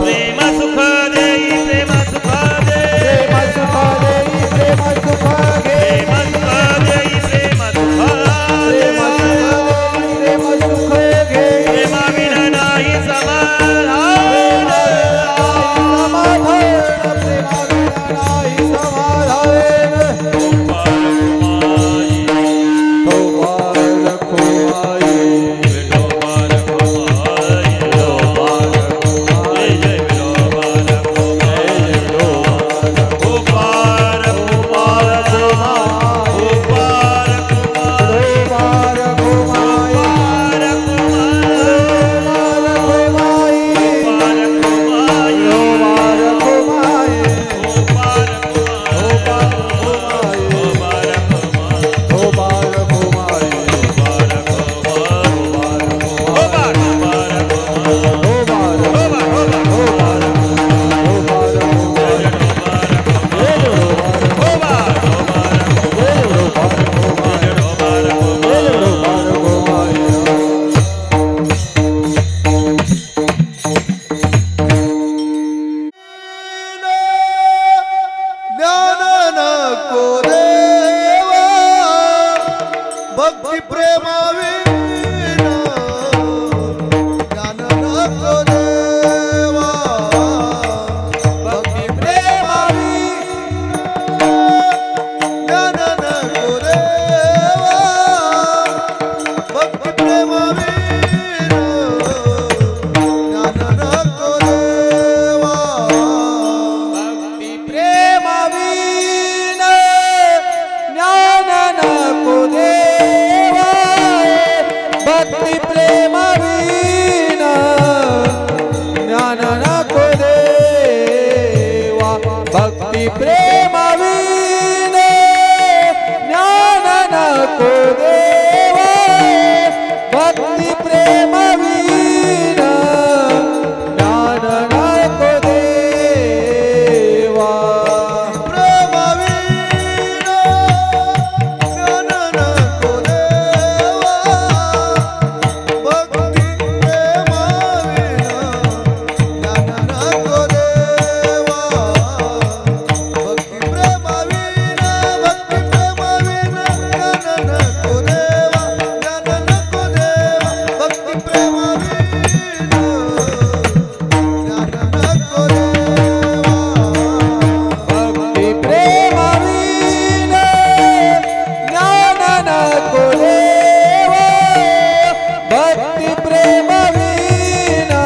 प्रेम सुख देई प्रेम भक्ती प्रेमाविना ज्ञान नको देवा भक्ती प्रेमाविना ज्ञान नको देवा भक्ती प्रेमाविना ज्ञान नको देवा भक्ती प्रेमाविना ज्ञान नको देवा भक्ती प्रेमाविना ज्ञान नको देवा भक्ती प्रेमाविना ज्ञान नको देवा भक्ती प्रेमाविना ज्ञान नको देवा प्रेमाविना ज्ञान नको देवा भक्ती प्रेमाविना ज्ञान नको देवा भक्ती प्रेमाविना ज्ञान नको देवा ज्ञान नको देवा भक्ती प्रेमाविना ज्ञान नको देवा भक्ती प्रेमाविना ज्ञान नको देवा भक्ती प्रेमाविना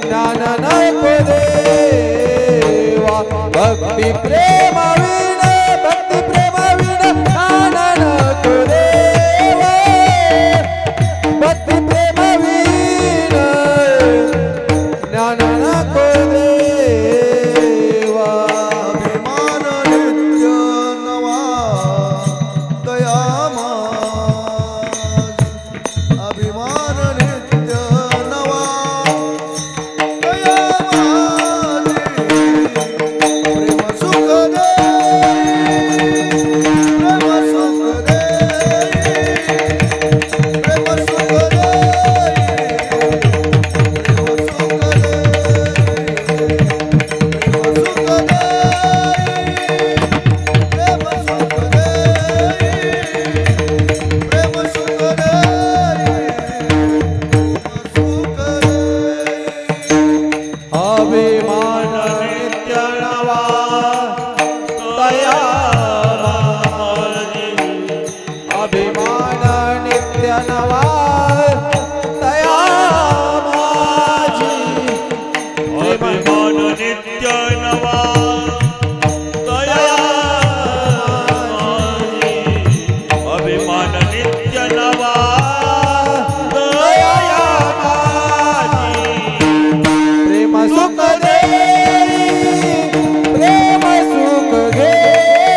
ज्ञान नको देवा भक्ती प्रेमाविना भक्ती प्रेमाविना ज्ञान नको देवा भक्ती प्रेमाविना ज्ञान नको देवा अभिमान नित्य नवा दया माझी अभिमान नित्य नवा दया माझी प्रेम सुख देई प्रेम सुख देई प्रेम सुख देई प्रेम सुख अभिमान नित्य नवा दया माझी अभिमान नित्य नवा दया माझी अभिमान नित्य नवा दया माझी अभिमान नित्य नवा दया माझी प्रेम सुख देई प्रेम सुख देई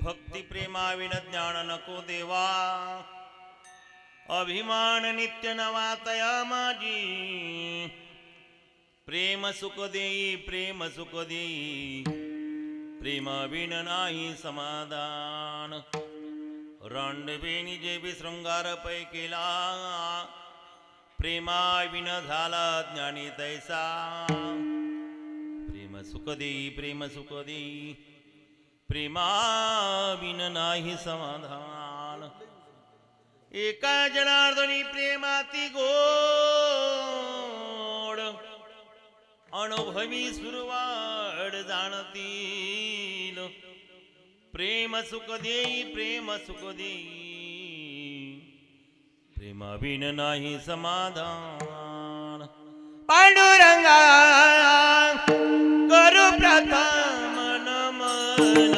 भक्ती प्रेमाविन ज्ञान नको देवा अभिमान नित्य नवा तया माझी प्रेम सुख देई प्रेमाविन नाही समाधान रांडवेनी जे बी शृंगार पै केला प्रेमाविन झाला ज्ञानी तैसा प्रेम सुख देई प्रेमाविन नाही समाधान एका जनार्दनी प्रेमाती गोड अनुभवी सुरवाड जाणतील प्रेम सुख देई प्रेमाविन नाही समाधान पांडुरंगा करू प्रथम नमन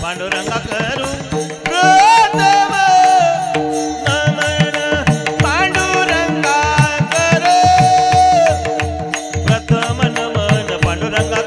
पांडुरंगा करू प्रथम नमन पांडुरंगा करू प्रथम नमन पांडुरंगा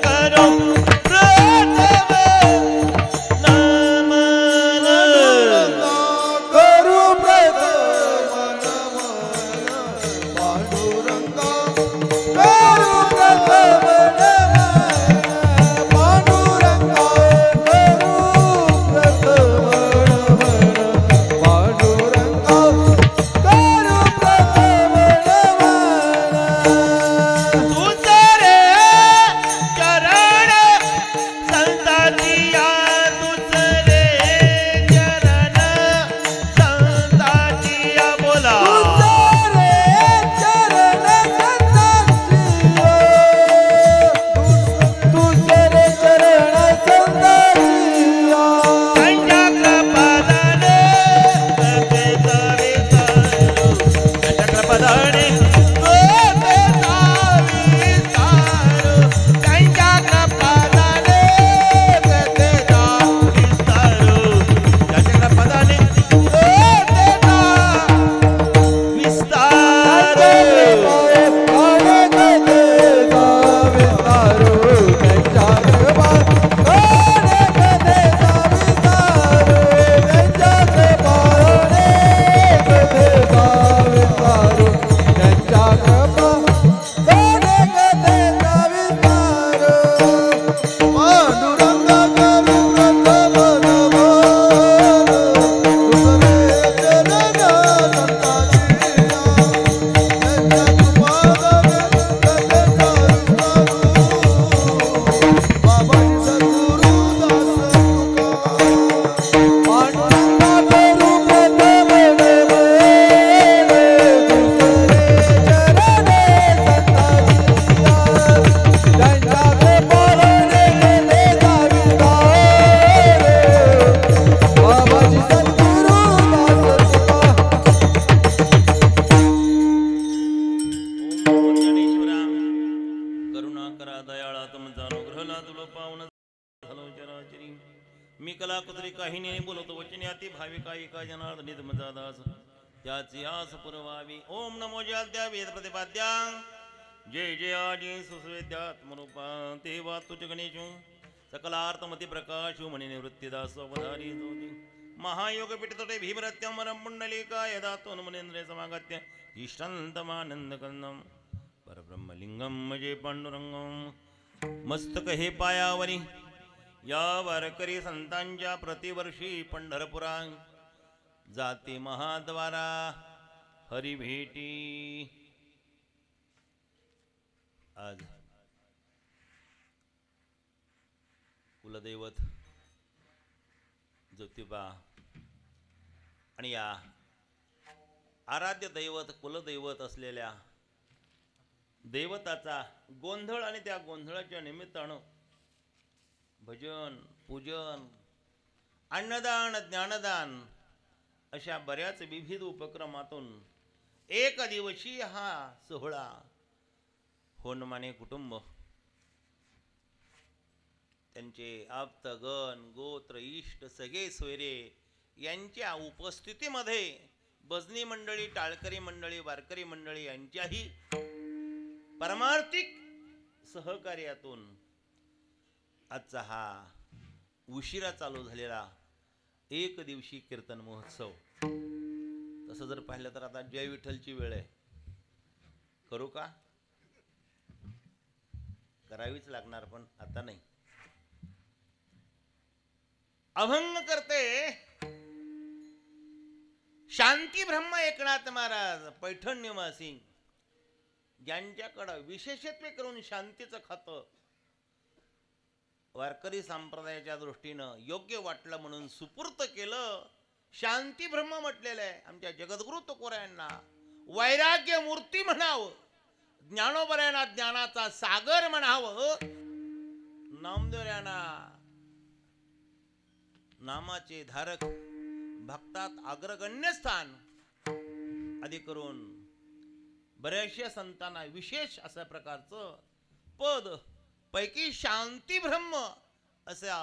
करा दयाळा तुमचा अनुग्रह ना तुला पावन झालो चराचरी मी कला कुत्री काही नाही बोलतो वचने अति भाविका एका जनार्दनी तुमचा दास त्याची आस पुरवावी. ओम नमो जयाद्या वेद प्रतिपाद्या जय जयाजी सुस्वेद्यात्मरूपा ते वातुच गणेशु सकलार्थमती प्रकाशु मणि निवृत्तिदास अवधारी जोती महायोग पिटतटे भीमरत्यमरम पुंडलिकाय दातो मुनेंद्रे समागत्य इष्टंतमानंदकंदम परब्रह्मलिंगम जे पांडुरंगम मस्तक हे पायावरी या वारकरी संतांच्या प्रतिवर्षी पंढरपुरा जाती महाद्वारा हरिभेटी. आज कुलदैवत ज्योतिबा आणि या आराध्य दैवत कुलदैवत असलेल्या दैवताचा गोंधळ आणि त्या गोंधळाच्या निमित्तानं भजन पूजन अन्नदान ज्ञानदान अशा बऱ्याच विविध उपक्रमातून एक दिवसीय हा सोहळा होनमाने कुटुंब त्यांचे आप्तगण गोत्र इष्ट सगळे सोयरे यांच्या उपस्थितीमध्ये भजनी मंडळी टाळकरी मंडळी वारकरी मंडळी यांच्याही परमार्थिक सहकार्यातून आजचा हा उशिरा चालू झालेला एक दिवशी कीर्तन महोत्सव. तसं जर पाहिलं तर आता जय विठ्ठलची वेळ आहे. करू का? करावीच लागणार पण आता नाही. अभंग करते शांती ब्रह्म एकनाथ महाराज पैठण निवासी ज्यांच्याकडं विशेषत्वे करून शांतीचं खातं वारकरी संप्रदायाच्या दृष्टीनं योग्य वाटलं म्हणून सुपूर्त केलं. शांती ब्रह्म म्हटलेलं आहे. आमच्या जगद्गुरु तुकोरायांना वैराग्य मूर्ती म्हणावं, ज्ञानोबऱ्यांना ज्ञानाचा सागर म्हणावं, नामदेवऱ्यांना नामाचे धारक भक्तात अग्रगण्य स्थान आदी करून बऱ्याचशा संतांना विशेष अशा प्रकारचं पद पैकी शांती ब्रह्म असा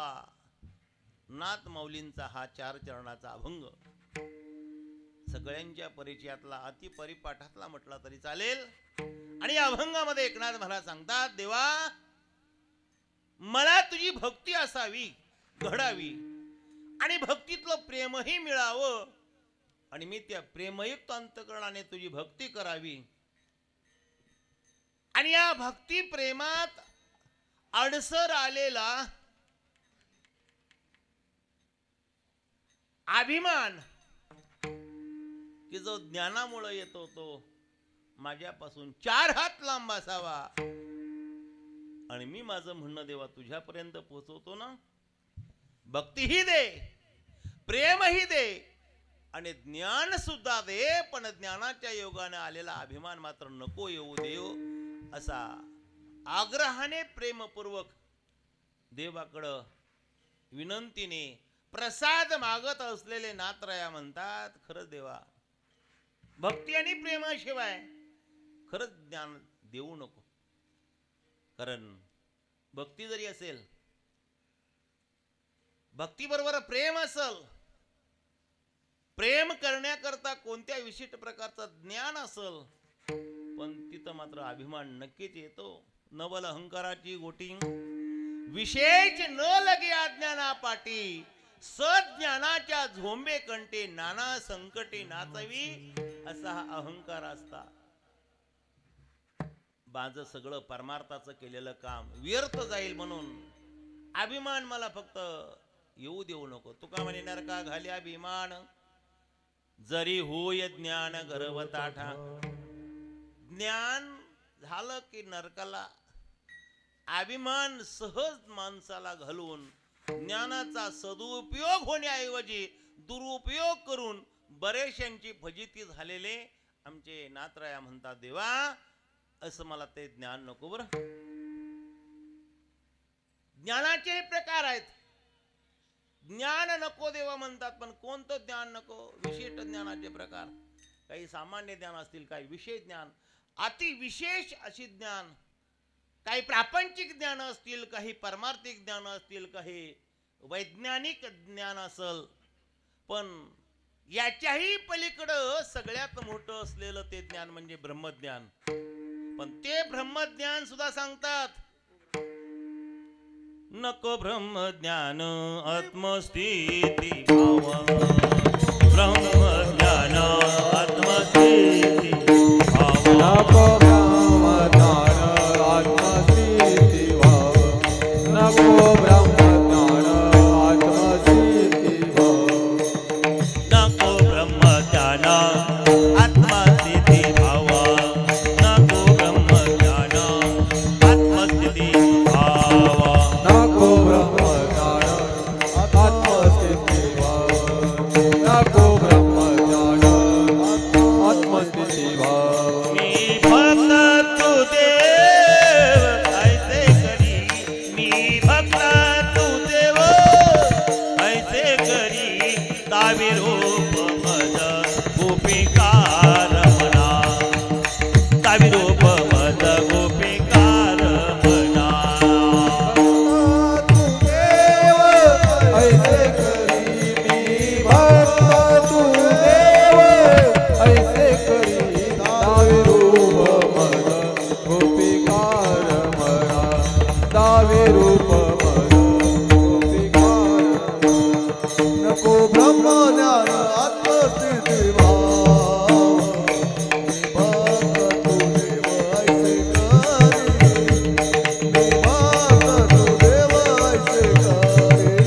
नाथ माऊलींचा हा 4 चरणाचा अभंग सगळ्यांच्या परिचयातला अति परिपाठातला म्हटला तरी चालेल. आणि या अभंगामध्ये एकनाथ महाराज सांगतात, देवा मला तुझी भक्ती असावी, घडावी आणि भक्तीतलं प्रेमही मिळावं आणि मी त्या प्रेमयुक्त अंतकरणाने तुझी भक्ती करावी. आणि या भक्ती प्रेमात अडसर आलेला अभिमान की जो ज्ञानामुळे येतो तो माझ्यापासून 4 हात लांब असावा आणि मी माझं म्हणणं देवा तुझ्यापर्यंत पोहोचवतो ना. भक्तीही दे, प्रेमही दे आणि ज्ञान सुद्धा दे, पण ज्ञानाच्या योगाने आलेला अभिमान मात्र नको येऊ देव असा आग्रहाने प्रेमपूर्वक देवाकडं विनंतीने प्रसाद मागत असलेले नाथराया म्हणतात, खरंच देवा भक्ती आणि प्रेमाशिवाय खरंच ज्ञान देऊ नको. कारण भक्ती जरी असेल, भक्तीबरोबर प्रेम असेल, प्रेम करण्याकरता कोणत्या विशिष्ट प्रकारचं ज्ञान असेल, पण तिथं मात्र अभिमान नक्कीच येतो. नवल अहंकाराची गोटी विशेष न लगे अज्ञाना पाटी, सज्ञानाच्या झोंबे कंटे नाना संकटे नाचवी असा हा अहंकार असता. माझं सगळं परमार्थाचं केलेलं काम व्यर्थ जाईल म्हणून अभिमान मला फक्त येऊ देऊ नको. तुका म्हणे नरका घाल्या अभिमान जरी होय ज्ञान गर्भताठा. ज्ञान झालं की नरकाला अभिमान सहज माणसाला घालून ज्ञानाचा सदुपयोग होण्याऐवजी दुरुपयोग करून बरेचशांची फजिती झालेले आमचे नाथराया म्हणतात, देवा असं मला ते ज्ञान नको. बरं, ज्ञानाचे प्रकार आहेत. ज्ञान नको देवा म्हणतात, पण कोणतं ज्ञान नको? विशिष्ट ज्ञानाचे प्रकार. काही सामान्य ज्ञान असतील, काही विशेष ज्ञान, अति विशेष अशी ज्ञान, काही प्रापंचिक ज्ञान असतील, काही परमार्थिक ज्ञान असतील, काही वैज्ञानिक ज्ञान असल, पण याच्याही पलीकडं सगळ्यात मोठं असलेलं ते ज्ञान म्हणजे ब्रह्मज्ञान. पण ते ब्रह्मज्ञान सुद्धा सांगतात, नको ब्रह्मज्ञान आत्मस्थिती भाव, ब्रह्मज्ञान आत्मस्थिती भाव, नको ब्रह्मज्ञान आत्मस्थिती भाव, नको ब्रह्मज्ञान आत्मस्थिती भाव, नको ब्रह्मज्ञान आत्मस्थिती भाव, नको ब्रह्मज्ञान आत्मस्थिती भाव, नको ब्रह्मज्ञान आत्मस्थिती भाव, नको ब्रह्मज्ञान आत्मस्थिती भाव. मी भक्त तू देव ऐसे करी, मी भक्त तू देव ऐसे करी, दावी रूप मज गोपिकार म्हणा, दावी रूप मज गोपिकार म्हणा. तू देव ऐसे करी, मी भक्त तू देव ऐसे करी, दावी रूप मज गोपिकार म्हणा, दावी रूप मज गोपिकार. नको ब्रह्मज्ञान आत्मस्थिती भाव, मी भक्त तू देव ऐसे करी, मी भक्त तू देव ऐसे करी, मी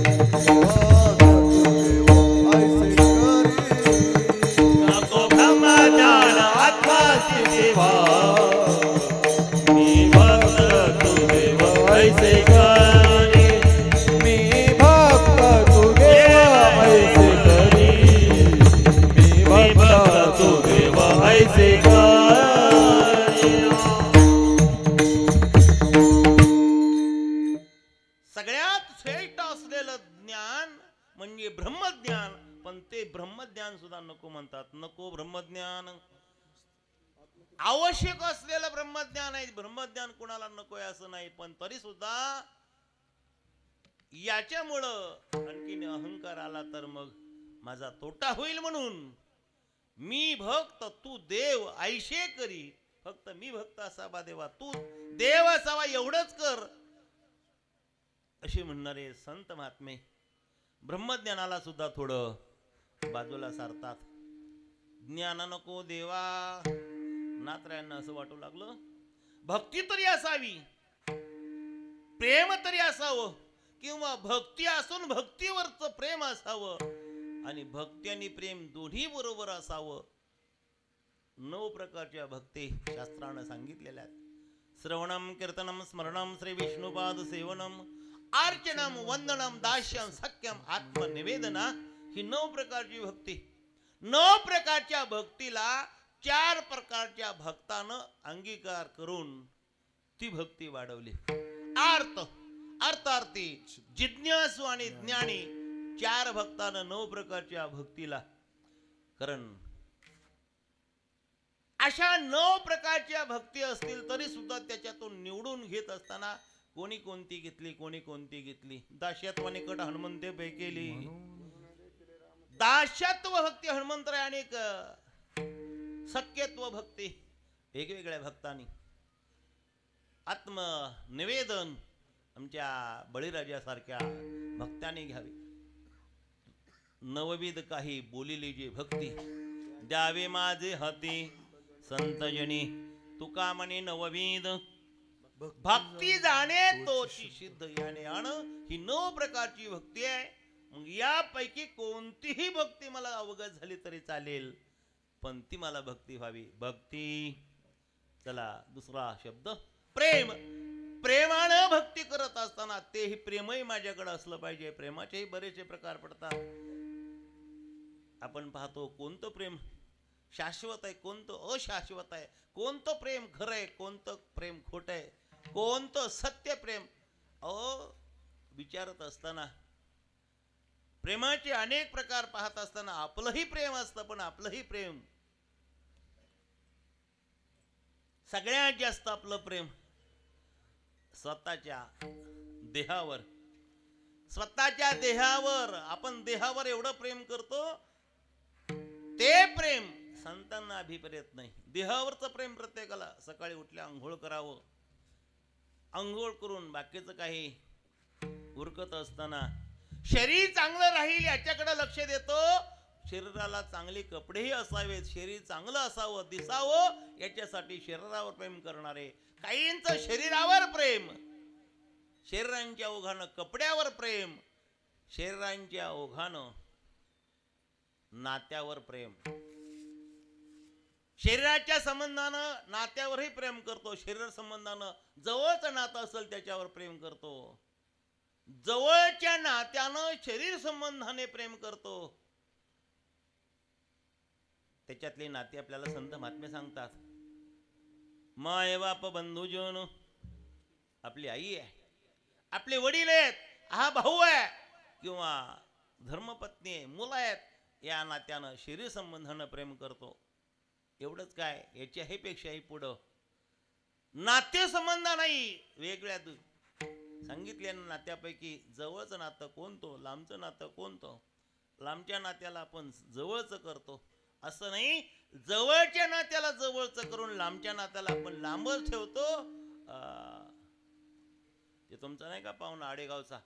भक्त तू देव ऐसे करी. नको ब्रह्मज्ञान आत्मस्थिती भाव, मी भक्त तू देव ऐसे करी, मी भक्त तू देव ऐसे करी, मी मी भक्त भक्त तू देव ऐसे करी. सगळ्यात श्रेष्ठ असलेलं ज्ञान म्हणजे ब्रह्मज्ञान, पण ते ब्रह्मज्ञान सुद्धा नको म्हणतात. नको ब्रह्मज्ञान आवश्यक असलेलं ब्रह्मज्ञान आहे, ब्रह्मज्ञान कुणाला नको आहे असं नाही, पण तरी सुद्धा याच्यामुळं आणखीन अहंकार आला तर मग माझा तोटा होईल, म्हणून मी भक्त तू देव ऐशे करी, फक्त मी भक्त असावा देवा, तू देव असावा एवढंच कर, असे म्हणणारे संत महात्मे ब्रह्मज्ञानाला सुद्धा थोडं बाजूला सारतात. ज्ञान नको देवा, नात्र्यांना असं वाटू लागलं भक्ती तरी असावी, प्रेम तरी असावं, किंवा भक्ती असून भक्तीवरच प्रेम असावं, आणि भक्ती आणि प्रेम दोन्ही बरोबर असावं. 9 प्रकारच्या भक्ती शास्त्रानं सांगितलेल्या आहेत. श्रवणम कीर्तनम स्मरणम श्री विष्णुपाद सेवनम अर्चनम वंदनम दास्यम सख्यम आत्मनिवेदना, ही 9 प्रकारची भक्ती. 9 प्रकारच्या भक्तीला 4 प्रकारच्या भक्तानं अंगीकार करून ती भक्ती वाढवली. अर्थार्थी, जिज्ञासू आणि ज्ञानी 4 भक्तानं 9 प्रकारच्या भक्तीला, कारण अशा 9 प्रकारच्या भक्ती असतील तरी सुद्धा त्याच्यातून निवडून घेत असताना कोणी कोणती घेतली, कोणी कोणती घेतली. दास्यत्वाने कट हनुमंते पैकेली, दास्यत्व भक्ती हनुमंतराय, अनेक सख्यत्व भक्ती वेगवेगळ्या भक्तांनी. आत्मनिवेदन आमच्या बळीराजासारख्या भक्तांनी घ्यावी. नवविध काही बोलिली जी भक्ती, द्यावे माझे हाती संतजनी, तुका म्हणे नवविध भक्ती जाणे तोची सिद्ध याने आण, ही 9 प्रकारची भक्ती आहे. मग यापैकी कोणतीही भक्ती मला अवगत झाली तरी चालेल, पण ती मला भक्ती व्हावी. भक्ती, चला दुसरा शब्द प्रेम. प्रेमानं भक्ती करत असताना तेही प्रेमही माझ्याकडे असलं पाहिजे. प्रेमाचेही बरेचसे प्रकार पडतात. आपण पाहतो कोणतं प्रेम शाश्वत आहे, कोणतं अशाश्वत आहे, कोणतं प्रेम खरं आहे, कोणतं प्रेम खोटं आहे, कोणतं सत्य प्रेम. विचारत असताना प्रेमाचे अनेक प्रकार पाहत असताना आपलंही प्रेम असतं, पण आपलंही प्रेम सगळ्यात जास्त आपलं प्रेम स्वतःच्या देहावर, स्वतःच्या देहावर आपण देहावर एवढं प्रेम करतो, ते प्रेम संतांना अभिप्रेत नाही. देहावरचं प्रेम प्रत्येकाला सकाळी उठल्या आंघोळ करावं, आंघोळ करून बाकीचं काही उरकत असताना शरीर चांगलं राहील याच्याकडे लक्ष देतो. शरीराला चांगले कपडेही असावेत, शरीर चांगलं असावं, दिसावं याच्यासाठी शरीरावर प्रेम करणारे. काहींचं शरीरावर प्रेम, शरीरांच्या ओघानं कपड्यावर प्रेम, शरीरांच्या ओघानं नात्यावर प्रेम. शरीराच्या संबंधानं नात्यावरही प्रेम करतो, शरीर संबंधानं जवळचं नातं असेल त्याच्यावर प्रेम करतो, जवळच्या नात्यानं शरीर संबंधाने प्रेम करतो. त्याच्यातले नाते आपल्याला संत महात्मे सांगतात. माय बाप बंधुजन, आपली आई आहे, आपले वडील आहेत, हा भाऊ आहे किंवा धर्मपत्नी आहे, मुलं आहेत, या नात्यानं शरीर संबंधानं प्रेम करतो. एवढंच काय, याच्याही पेक्षाही पुढं नातेसंबंध नाही, वेगळ्या सांगितल्या नात्यापैकी जवळचं नातं कोणतं, लांबचं नातं कोणतं. लांबच्या नात्याला आपण जवळचं करतो असं नाही, जवळच्या नात्याला जवळचं करून लांबच्या नात्याला आपण लांबच ठेवतो. ते तुमचा नाही का पाहुणा आडेगावचा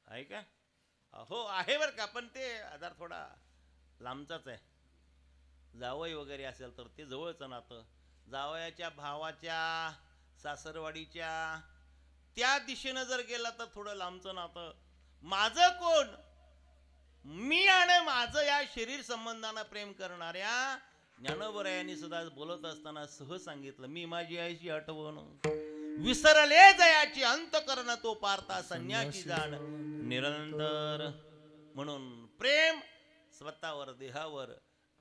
आहे का? हो आहे बरं का, पण ते आधार थोडा लांबचाच आहे. जावई वगैरे असेल तर ते जवळचं नातं, जावयाच्या भावाच्या सासरवाडीच्या त्या दिशेनं जर गेला तर थोडं लांबचं नातं. माझं कोण, मी आणि माझं या शरीर संबंधानं प्रेम करणाऱ्या ज्ञानोबरायांनी सुद्धा बोलत असताना सहज सांगितलं, मी माझी आईची आठवण विसरले जयाची अंतकरण तो पारता संन्याची जाण निरंतर. म्हणून प्रेम स्वतःवर, देहावर,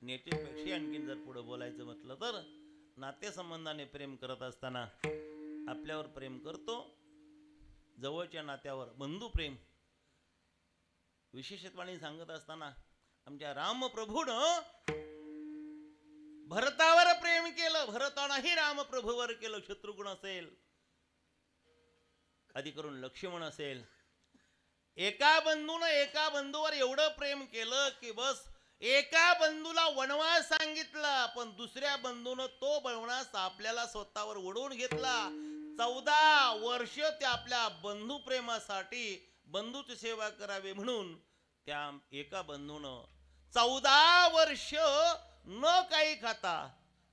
नेतेपेक्षा आणखीन जर पुढे बोलायचं म्हटलं तर नातेसंबंधाने प्रेम करत असताना आपल्यावर प्रेम करतो, जवळच्या नात्यावर बंधू प्रेम. विशेषत्वाने सांगत असताना आमच्या रामप्रभूनं भरतावर प्रेम केलं, भरतानंही रामप्रभूवर केलं. शत्रुघ्न असेल, आधी करून लक्ष्मण असेल, एका बंधूनं एका बंधूवर एवढं प्रेम केलं की बस एका बंधूला वनवास सांगितला, पण दुसऱ्या बंधूनं तो वनवास आपल्याला स्वतःवर ओढवून घेतला. 14 वर्ष त्या आपल्या बंधू प्रेमासाठी बंधूची सेवा करावी म्हणून त्या एका बंधूनं 14 वर्ष न काही खाता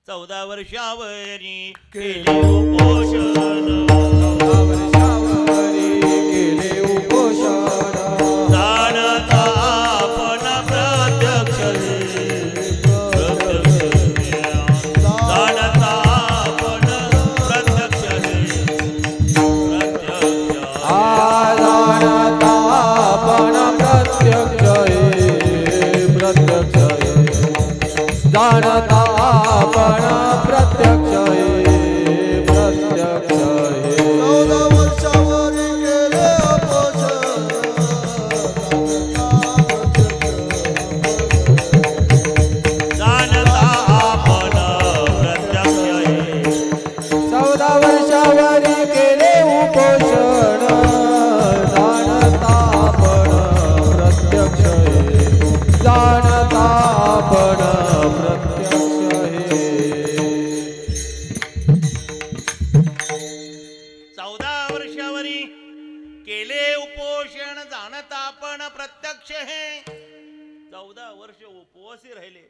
14 वर्षावरी केले उपोषण, 14 वर्षावरी केले उपोषण. जाणता आपण प्रत्यक्ष, जाणता आपण प्रत्यक्ष, जाणता आपण प्रत्यक्ष, जाणता आपण प्रत्यक्ष, प्रत्यक्ष. 14 वर्षावरी केले उपोषण, जाणता आपण प्रत्यक्ष, 14 वर्षावरी केले उपोषण, जाणता आपण प्रत्यक्ष, जाणता आपण प्रत्यक्ष. 14 वर्षावरी केले उपोषण, जाणता आपण प्रत्यक्ष हे. 14 वर्ष उपवासी राहिले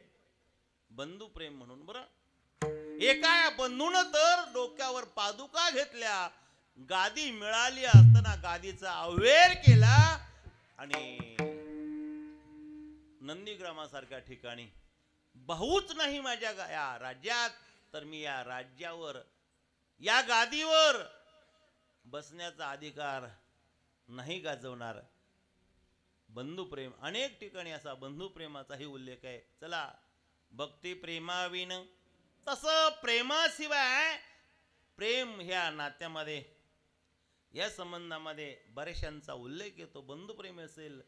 बंधू प्रेम म्हणून. बरं, एका बंधून तर डोक्यावर पादुका घेतल्या, गादी मिळाली असताना गादीचा अवेर केला आणि नंदीग्रामासारख्या ठिकाणी भाऊच नाही माझ्या या राज्यात, तर मी या राज्यावर, या गादीवर बसण्याचा अधिकार नाही गाजवणार. बंधुप्रेम, अनेक ठिकाणी असा बंधुप्रेमाचाही उल्लेख आहे. चला, भक्ती प्रेमाविन, तसं प्रेमाशिवाय प्रेम ह्या नात्यामध्ये, या संबंधामध्ये बऱ्याचशांचा उल्लेख येतो. बंधुप्रेम असेल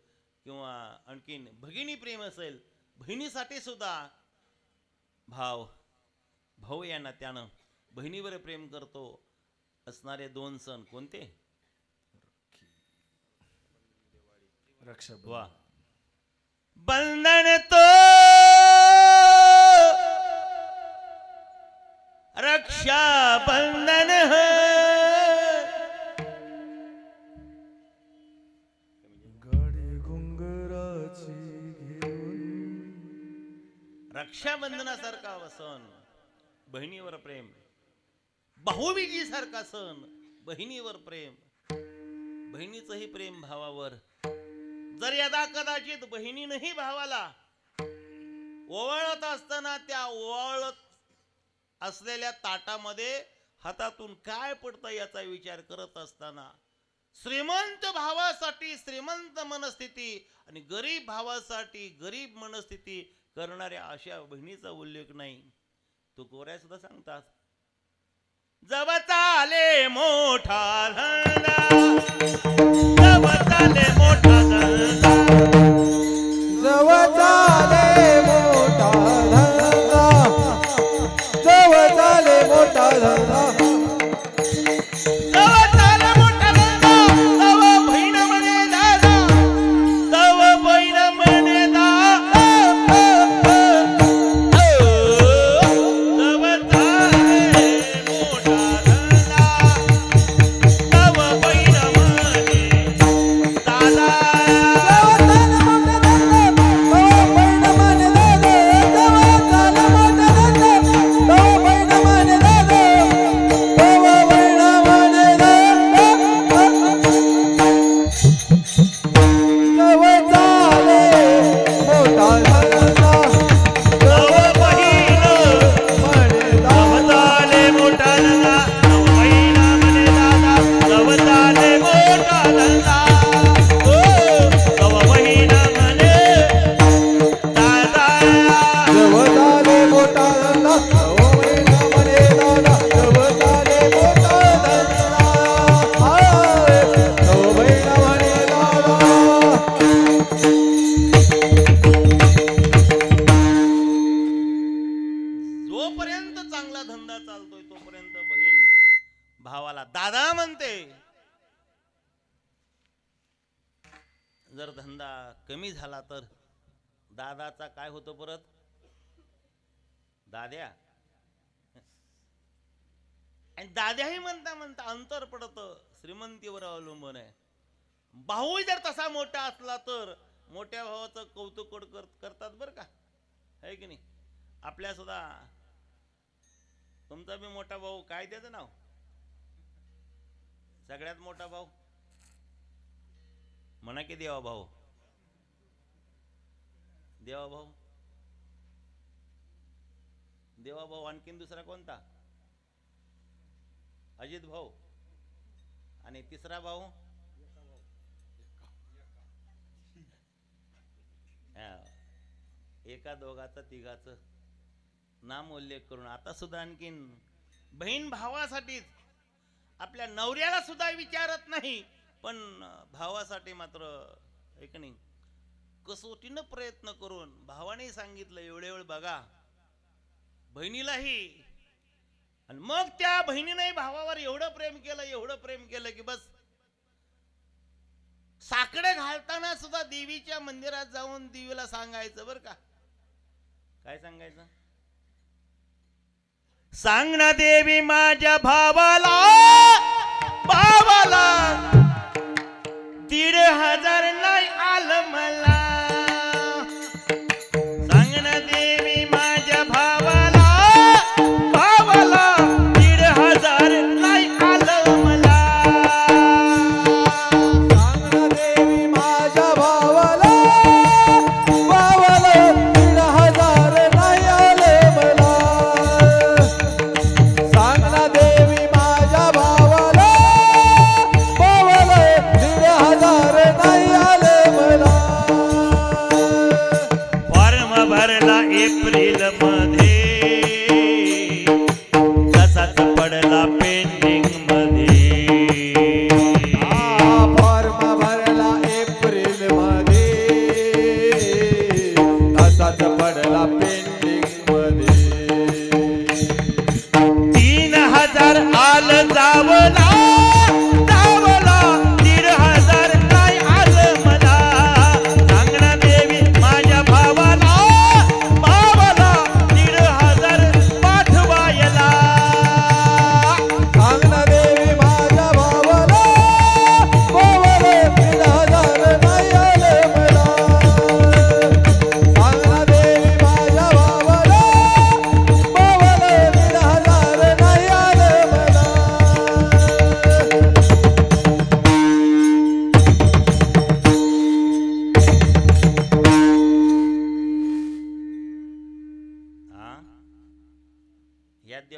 किंवा आणखीन भगिनी प्रेम असेल, बहिणीसाठी सुद्धा भाऊ या नात्यानं बहिणीवर प्रेम करतो. असणारे 2 सण कोणते? रक्षाबंधन. वा. बंधन तो रक्षा बंधन गाडी घुंगराची घेऊन. रक्षाबंधनासारखा सण बहिणीवर प्रेम, भाऊबीजी सारखा सण बहिणीवर प्रेम, बहिणीचंही प्रेम भावावर. जर यदा कदाचित बहिणीनंही भावाला ओवाळत असताना त्या ओवाळत असलेल्या ताटामध्ये हातातून काय पडतं याचा विचार करत असताना श्रीमंत भावासाठी श्रीमंत मनस्थिती आणि गरीब भावासाठी गरीब मनस्थिती करणाऱ्या अशा बहिणीचा उल्लेख नाही. तुकोऱ्या सुद्धा सांगतात, जब चाले मोठा धंदा, जब चाले मोठा धंदा, जव चाले मोठा धंदा, जव चाले मोठा धंदा, जव चाले मोठा धंदा, तव बहीण म्हणे दादा, तव बहीण म्हणे दादा, जव चाले मोठा धंदा, तव बहीण म्हणे दादा. जोपर्यंत चांगला धंदा चालतोय तोपर्यंत बहीण भावाला दादा म्हणते. जर धंदा कमी झाला तर दादाचा काय होतो परत? दाद्या. आणि दाद्याही म्हणता म्हणता अंतर पडत श्रीमंतीवर अवलंबून आहे. भाऊ जर तसा मोठा असला तर मोठ्या भावाचं कौतुक करतात बरं का, आहे की नाही? आपल्या सुद्धा तुमचा बी मोठा भाऊ, काय त्याचं नाव? सगळ्यात मोठा भाऊ म्हणा की देवा भाऊ. देवा भाऊ, देवा भाऊ. आणखीन दुसरा कोणता? अजित भाऊ. आणि तिसरा भाऊ एका दोघाचं तिघाचं नाम उल्लेख करून आता सुद्धा आणखीन बहीण भावासाठीच आपल्या नवऱ्याला सुद्धा विचारत नाही, पण भावासाठी मात्र एक नाही कसोटीनं प्रयत्न करून भावाने सांगितलं एवढे वेळ बघा बहिणीलाही, आणि मग त्या बहिणीने भावावर एवढं प्रेम केलं की बस साकडे घालताना सुद्धा देवीच्या मंदिरात जाऊन देवीला सांगायचं बरं का. काय सांगायचं? सांग ना देवी माझ्या भावाला 1,500 नाही आलं मला. सांग ना देवी माझ्या भावाला 1,500 नाही आलं मला. सांग ना देवी माझ्या भावाला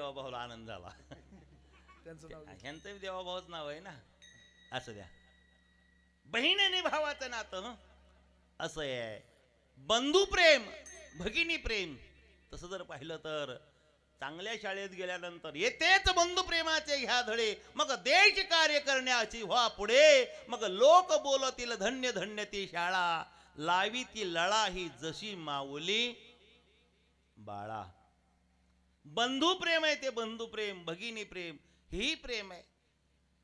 देवाभाऊला आनंद झाला. त्यांचं नाव ह्यांचं देवाभाऊच नाव आहे ना. असं द्या. बहीण आणि भावाचं नातं हं? असं आहे. बंधू प्रेम, भगिनी प्रेम. तसं जर पाहिलं तर चांगल्या शाळेत गेल्यानंतर येतेच बंधू प्रेमाचे ह्या धडे, मग देश कार्य करण्याची व्हा पुढे, मग लोक बोलतील धन्य धन्य ती शाळा, लावी ती लळा ही जशी माऊली बाळा. बंधू प्रेम आहे ते, बंधू प्रेम, भगिनी प्रेम, ही प्रेम आहे.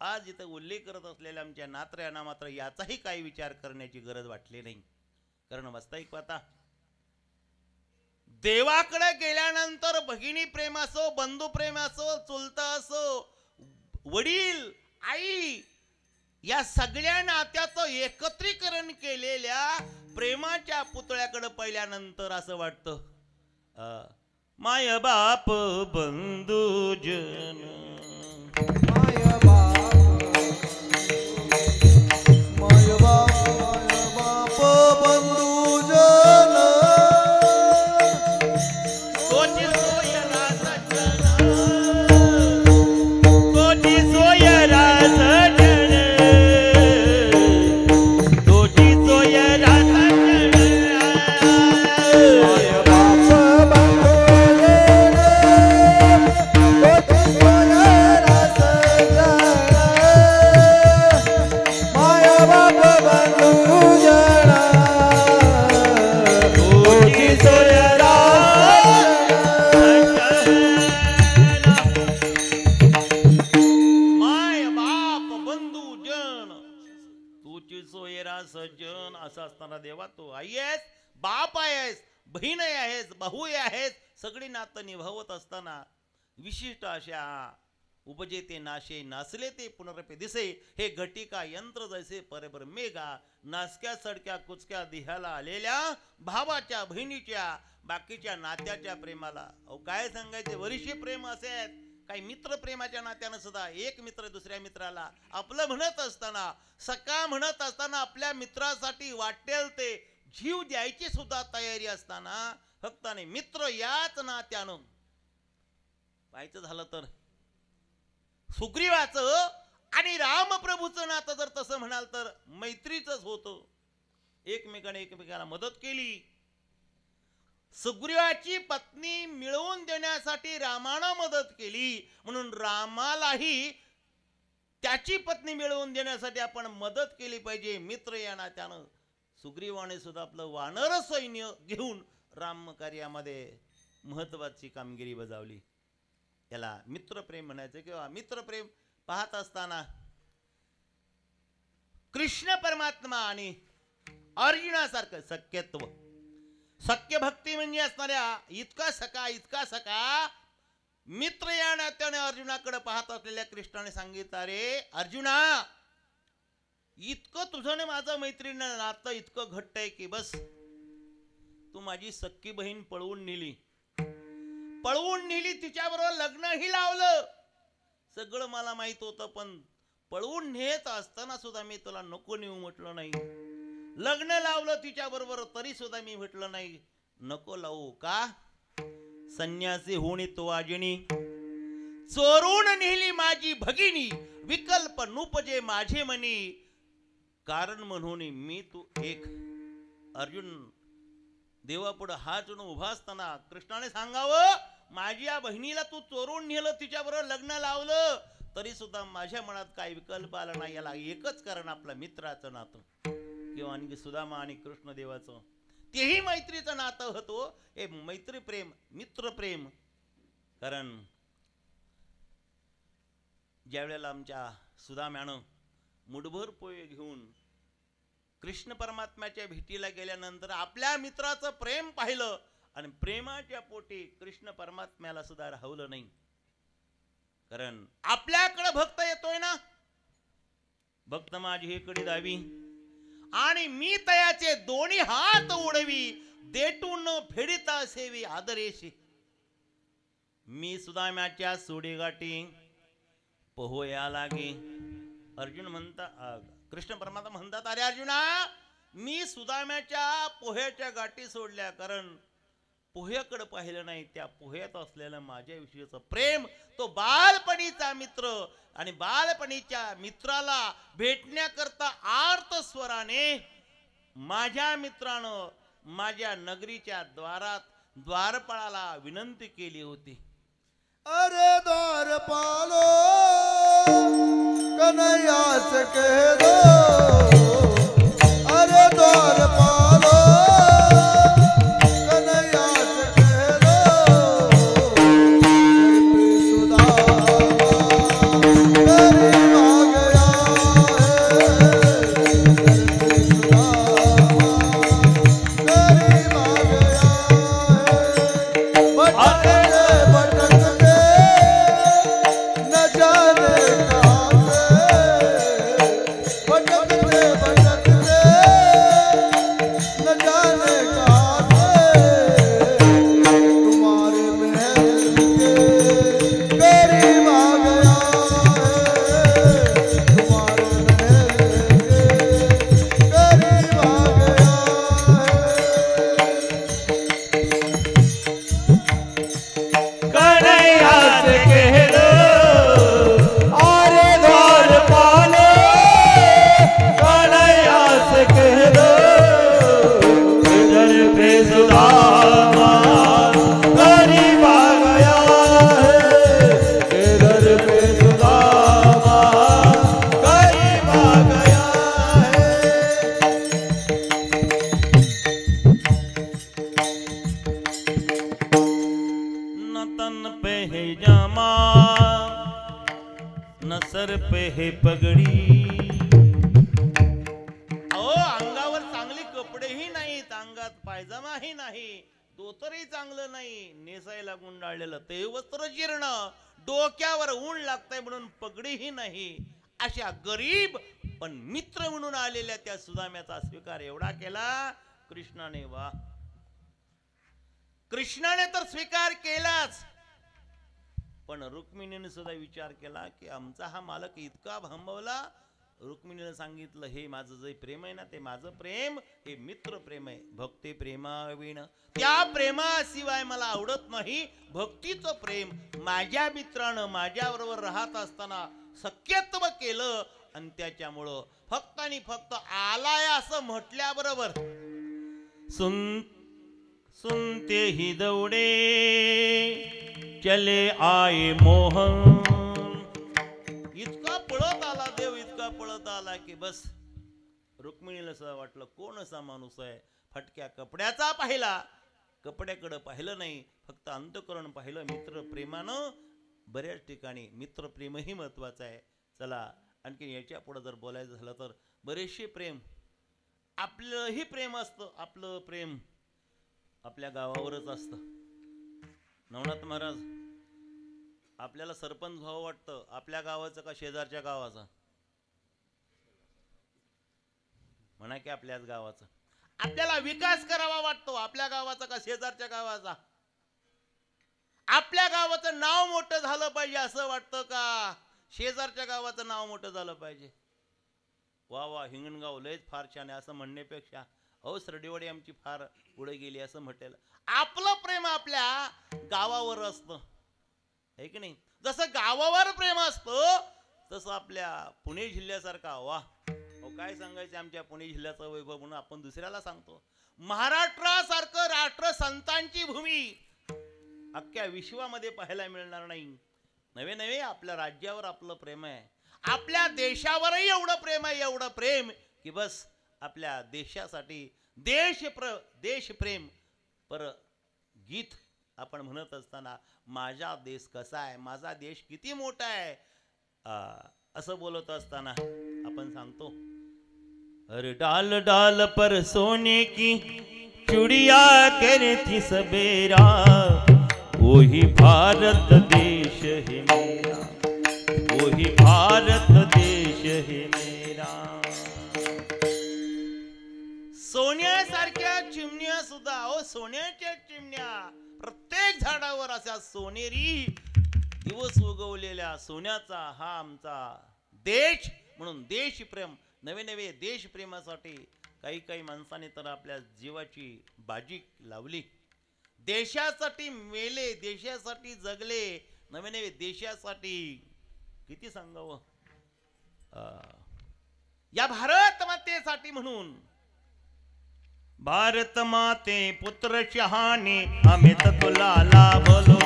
आज इथं उल्लेख करत असलेल्या आमच्या नात्र्यांना मात्र याचाही काही विचार करण्याची गरज वाटली नाही. कारण वास्तविक पाहता देवाकडे गेल्यानंतर भगिनी प्रेम असो, बंधू प्रेम असो, चुलता असो, वडील आई, या सगळ्या नात्याचं एकत्रीकरण केलेल्या प्रेमाच्या पुतळ्याकडे पाहिल्यानंतर असं वाटतं माय बाप बंधू जन, माय बाप बंधू जन, तोची सोय रास जन, तोची सोय रास जन, तोची सोय रास जन. माय बाप बंधू जन, तोची सोय रास जन, माय बाप बंधू जन, तोची सोय रास माय बाप बंधू जन, तुझी सोयरा सज्जन. असं असताना देवा तू आई आहेस, बाप आहेस, बहीण आहेस, भाऊ आहेस, सगळी नातं निभावत असताना विशिष्ट अशा उपजे ते नाशे, नासले ते पुनरपे दिसे, हे घटिका यंत्र जैसे परबर मेघा, नासक्या सडक्या कुचक्या दिह्याला आलेल्या भावाच्या, बहिणीच्या, बाकीच्या नात्याच्या प्रेमाला अहो काय सांगायचे. वरिष्ठ प्रेम असे आहेत, काही मित्र प्रेमाच्या नात्यानं सुद्धा एक मित्र दुसऱ्या मित्राला आपलं म्हणत असताना, सखा म्हणत असताना, आपल्या मित्रासाठी वाटेल ते जीव द्यायची सुद्धा तयारी असताना, फक्त आणि मित्र याच नात्यानं पाहायचं झालं तर सुग्रीवाचं आणि रामप्रभूचं नातं जर तसं म्हणाल तर मैत्रीच होतं. एकमेकाने एकमेकाला मदत केली. सुग्रीवाची पत्नी मिळवून देण्यासाठी रामानं मदत केली, म्हणून रामालाही त्याची पत्नी मिळवून देण्यासाठी आपण मदत केली पाहिजे. मित्र या नात्यानं सुग्रीवाने सुद्धा आपलं वानर सैन्य घेऊन राम कार्यामध्ये महत्वाची कामगिरी बजावली. याला मित्रप्रेम म्हणायचं. किंवा मित्रप्रेम पाहत असताना कृष्ण परमात्मा आणि अर्जुनासारखं सख्यत्व, सख्य भक्ती म्हणजे असणाऱ्या इतका सखा मित्र या नात्याने अर्जुनाकडे पाहत असलेल्या कृष्णाने सांगितलं, अरे अर्जुना, इतकं तुझं ने माझं मैत्रीण नातं इतकं घट्ट आहे की बस, तू माझी सख्खी बहीण पळवून नेली, तिच्याबरोबर लग्नही लावलं, सगळं मला माहित होतं, पण पळवून नेत असताना सुद्धा मी तुला नको नेऊ म्हटलं नाही. लग्न लावलं तिच्या बरोबर तरी सुद्धा मी म्हटलं नाही नको लावू. का? संन्यासी होणी तो आजणी, चोरून नेली माझी भगिनी, विकल्प नुपजे माझे मनी, कारण म्हणून मी तू एक. अर्जुन देवापुढे हात जोडून उभा असताना कृष्णाने सांगावं, माझी या बहिणीला तू चोरून नेलं, तिच्याबरोबर लग्न लावलं, तरी सुद्धा माझ्या मनात काही विकल्प आला नाही. याला एकच कारण आपलं मित्राचं नातं, किंवा आणखी सुदामा आणि कृष्ण देवाचं तेही मैत्रीचं नातं होतं. हे मैत्री प्रेम, मित्र प्रेम. कारण ज्या वेळेला आमच्या सुदाम्यानं मुठभर पोहे घेऊन कृष्ण परमात्म्याच्या भेटीला गेल्यानंतर आपल्या मित्राचं प्रेम पाहिलं आणि प्रेमाच्या पोटी कृष्ण परमात्म्याला सुद्धा राहवलं नाही. कारण आपल्याकडे भक्त येतोय ना, भक्त माझी हेकडे दावी आणि मी तयाचे दोन्ही हात उडवी, देटून फेडिता सेवी आदरेशी. मी सुदाम्याच्या सोडेगाठी पोहोया लागे. अर्जुन म्हणता, कृष्ण परमात्मा म्हणतात, अरे अर्जुना, मी सुदाम्याच्या पोह्याच्या गाठी सोडल्या, कारण पोह्याकडे पाहिलं नाही, त्या पोह्यात असलेलं माझ्याविषयीचं प्रेम, तो बालपणीचा मित्र आणि बालपणीच्या मित्राला भेटण्याकरता आर्त स्वराने माझ्या मित्रानं माझ्या नगरीच्या द्वारपाळाला विनंती केली होती. अरे द्वारपालो कन्हैया से कह दो, अरे द्वारपालो कन्हैया से कह दो, सुदामा करीब आ गया है, सुदामा करीब आ गया है, भटकते न जाने कहाँ से, भटकते भटकते न जाने कहाँ से, तुम्हारे महल के करीब आ गया है, तुम्हारे महल के करीब आ गया है। कन्हैया से कह दो, अरे द्वारपालो कन्हैया से कह दो, इधर पे सुदामा करीब आ गया है, इधर पे सुदामा करीब आ गया न तन पे है जामा न सर पे है पगडी. अहो, अंगावर चांगले कपडेही नाहीत, अंगात पायजमाही नाही, धोतरही चांगलं नाही, नेसायला गुंडाळलेलं ते वस्त्र जीर्ण, डोक्यावर ऊन लागतंय म्हणून पगडीही नाही, अशा गरीब पण मित्र म्हणून आलेल्या त्या सुदाम्याचा स्वीकार एवढा केला कृष्णाने. वा, कृष्णाने तर स्वीकार केलाच, पण रुक्मिणीने सुद्धा विचार केला की आमचा हा मालक इतका भांबवला. रुक्मिणीने सांगितलं, हे माझं जे प्रेम आहे ना, ते माझं प्रेम हे मित्र प्रेम आहे, भक्ती प्रेमाविण, त्या प्रेमाशिवाय मला आवडत नाही. भक्तीचं प्रेम माझ्या मित्रानं माझ्याबरोबर राहत असताना सख्यत्व केलं आणि त्याच्यामुळं फक्त आणि फक्त आलाय असं म्हटल्याबरोबर सुनते ही दौडे चले आए मोहन. इतका पळत आला देव, इतका पळत आला की बस रुक्मिणीला सुद्धा वाटलं कोण असा माणूस आहे. फटक्या कपड्याचा पाहिला, कपड्याकडे पाहिलं नाही, फक्त अंतःकरण पाहिलं. मित्र प्रेमानं बऱ्याच ठिकाणी मित्र प्रेमही महत्वाचं आहे. चला आणखी याच्या पुढे जर बोलायचं झालं तर बरेचसे प्रेम, आपलंही प्रेम असतं. आपलं प्रेम आपल्या गावावरच असतं. नवनाथ महाराज, आपल्याला सरपंच व्हावं वाटतं, आपल्या गावाचं का शेजारच्या गावाचं? म्हणा की आपल्याच गावाचं. आपल्याला विकास करावा वाटतो, आपल्या गावाचा का शेजारच्या गावाचा? आपल्या गावाचं नाव मोठं झालं पाहिजे असं वाटतं का शेजारच्या गावाचं नाव मोठं झालं पाहिजे? वा वा, हिंगणगाव लयच फार छान आहे असं म्हणण्यापेक्षा अहो सरडेवाडी आमची फार पुढे गेली असं म्हटेल. आपलं प्रेम आपल्या गावावर असतं, है की नाही? जसं गावावर प्रेम असतं तसं आपल्या पुणे जिल्ह्यासारखा, वा काय सांगायचं आमच्या पुणे जिल्ह्याचं वैभव म्हणून आपण दुसऱ्याला सांगतो. महाराष्ट्रासारखं राष्ट्र संतांची भूमी अख्ख्या विश्वामध्ये पाहायला मिळणार नाही. नवे नवे आपल्या राज्यावर आपलं प्रेम आहे, आपल्या देशावरही एवढं प्रेम आहे, एवढं प्रेम की बस आपल्या देशासाठी देशप्रेम पर गीत आपण म्हणत असताना माझा देश कसा आहे, माझा देश किती मोठा आहे असं बोलत असताना आपण सांगतो, अरे डाल डाल पर सोने की चुड़िया करे थी सबेरा, वही भारत देश है मेरा, वही भारत देश है मेरा. सोन्यासारख्या चिमण्या सुद्धा, ओ सोन्याच्या चिमण्या प्रत्येक झाडावर अशा सोनेरी दिवस उगवलेल्या सोन्याचा हा आमचा देश. म्हणून देशप्रेम, नवे नवे देशप्रेमासाठी काही काही माणसाने तर आपल्या जीवाची बाजी लावली. देशासाठी मेले, देशासाठी जगले, नवे नवे देशासाठी. किती सांगावं. या भारत मातेसाठी म्हणून. भारत माते पुत्र शहाणे अमित तुला लाभलो,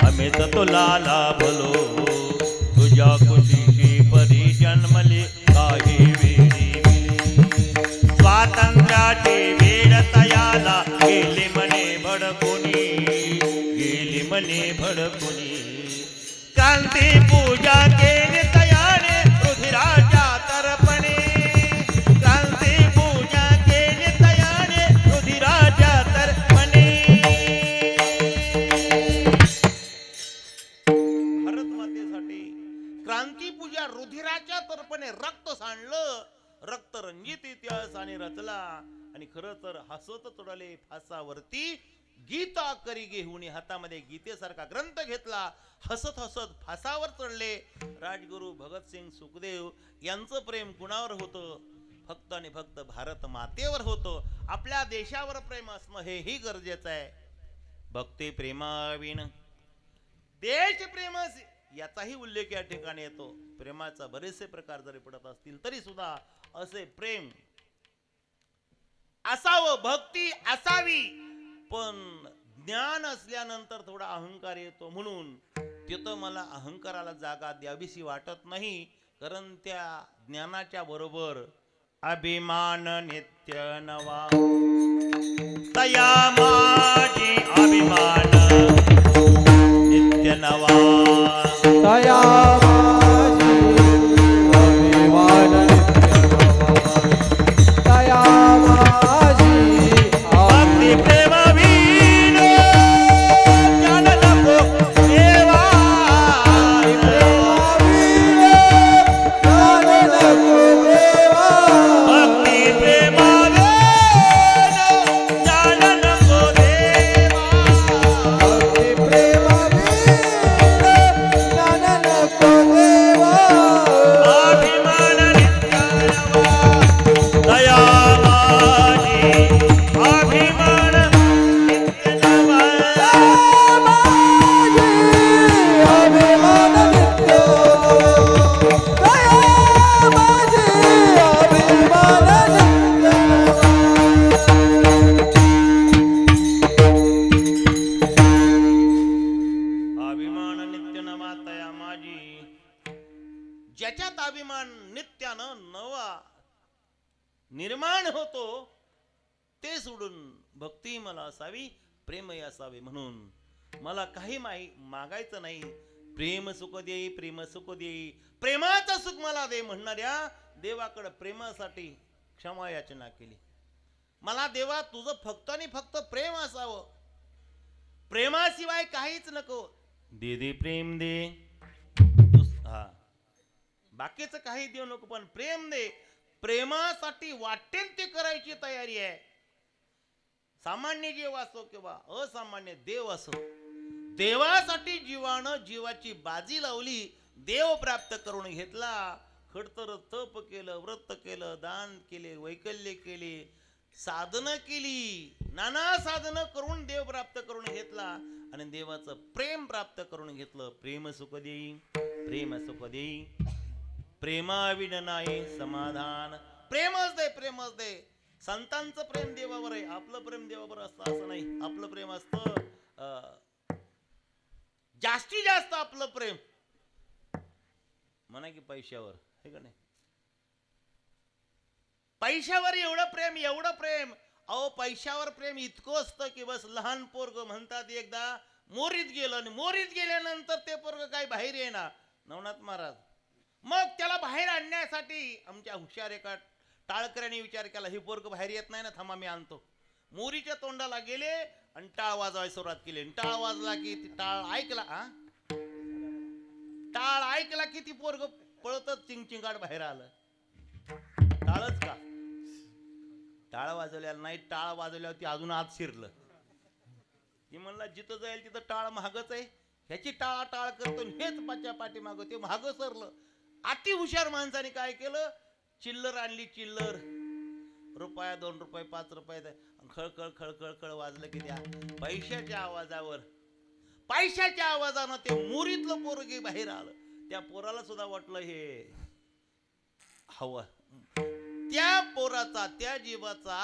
अमित तुला लाभलो. तुझ्या कुशीशी परी जन्मले काही वेळी. स्वातंत्र्याची वेळ तयाला गेली म्हणे भडकुनी, गेली म्हणे भडकुनी. क्रांती पूजा केली तयाने रुधिराच्या तर्पणे. क्रांती पूजा केली तयाने रुधिराच्या तर्पणे. भारत मातेसाठी क्रांती पूजा रुधिराच्या तर्पणे रक्त सांडलं. रक्त रंजित इतिहास आणि रचला. आणि खर तर हसत चढले फासावरती. गीता करी घेऊन हातामध्ये गीतेसारखा ग्रंथ घेतला. हसत हसत फासावर चढले. राजगुरु भगतसिंग सुखदेव यांचं प्रेम कुणावर होतं? फक्त आणि फक्त भारत मातेवर होतं. आपल्या देशावर प्रेम असणं हेही गरजेचं आहे. भक्ती प्रेमाविण देश प्रेम याचाही उल्लेख या ठिकाणी येतो. प्रेमाचा बरेचसे प्रकार जरी पडत असतील तरी सुद्धा असे प्रेम असावं, भक्ती असावी. पण ज्ञान असल्यानंतर थोडा अहंकार येतो. म्हणून तिथं मला अहंकाराला जागा द्यावीशी वाटत नाही. कारण त्या ज्ञानाच्या बरोबर अभिमान नित्य नवा. तया माझी अभिमान नित्य नवा. तया माझी अभिमान नित्य नवा. तया माझी भक्ती प्रेमाविण ज्ञान नको देवा. भक्ती प्रेमाविण ज्ञान नको देवा. भक्ती प्रेमाविण ज्ञान नको देवा. अभिमान नित्य नवा. दया माझी अभिमान नित्य नवा. अभिमान नित्य दया माझी अभिमान अभिमान नित्य नवा तया माझी. ज्याच्यात अभिमान नित्यानं नवा निर्माण होतो ते सोडून भक्ती मला असावी, प्रेमही असावे. म्हणून मला काही मागायचं नाही. प्रेम सुख देई, प्रेम सुख देई, प्रेमाचं सुख मला दे म्हणणाऱ्या देवाकडे प्रेमासाठी क्षमा याचना केली. मला देवा तुझं फक्त आणि फक्त प्रेम असावं, प्रेमाशिवाय काहीच नको. दे दे प्रेम दे. हा बाकीचं काही देऊ नको पण प्रेम दे. प्रेमासाठी वाटेल ते करायची तयारी आहे. सामान्य जीव असो किंवा असामान्य देव असो, देवासाठी जीवानं जीवाची बाजी लावली. देव प्राप्त करून घेतला. खडतर तप केलं, व्रत केलं, दान केले, वैकल्य केले, साधनं केली, नाना साधनं करून देव प्राप्त करून घेतला आणि देवाचं प्रेम प्राप्त करून घेतलं. प्रेम सुख देई, प्रेम सुख देई, प्रेमाविण नाही समाधान. प्रेमच दे, प्रेमच दे. संतांचं प्रेम देवावर आहे, आपलं प्रेम देवावर असतं असं नाही. आपलं प्रेम असतं जास्तीत जास्त आपलं प्रेम म्हणा की पैशावर, हे का नाही? पैशावर एवढं प्रेम, एवढं प्रेम. अहो पैशावर प्रेम इतकं असतं की बस लहान पोरग म्हणतात एकदा मोरीत गेलं आणि मोरीत गेल्यानंतर ते पोरग काही बाहेर येणार. नवनाथ महाराज मग त्याला बाहेर आणण्यासाठी आमच्या हुशार एका टाळकऱ्याने विचार केला, हे पोरग बाहेर येत नाही ना, थांबा मी आणतो. मोरीच्या तोंडाला गेले आणि टाळ वाजवायला सुरुवात केली. टाळ वाजला की टाळ ऐकला, टाळ ऐकला की ती पोरग पळतच चिंगचिंगाट बाहेर आलं. टाळच का? टाळ वाजवल्याला नाही, टाळ वाजवल्यावर ती अजून आत शिरलं. ती म्हणला जिथं जाईल तिथं टाळ महागच आहे, ह्याची टाळ टाळ करतो हेच पाच्या पाठी माग ते महाग सरलं. अति हुशार माणसाने काय केलं, चिल्लर आणली. चिल्लर रुपया 2 रुपये 5 रुपये खळखळ खळखळ खळ वाजलं की त्या पैशाच्या आवाजानं ते मुरीतलं पोरगी बाहेर आलं. त्या पोराला सुद्धा वाटलं हे हवं. त्या पोराचा त्या जीवाचा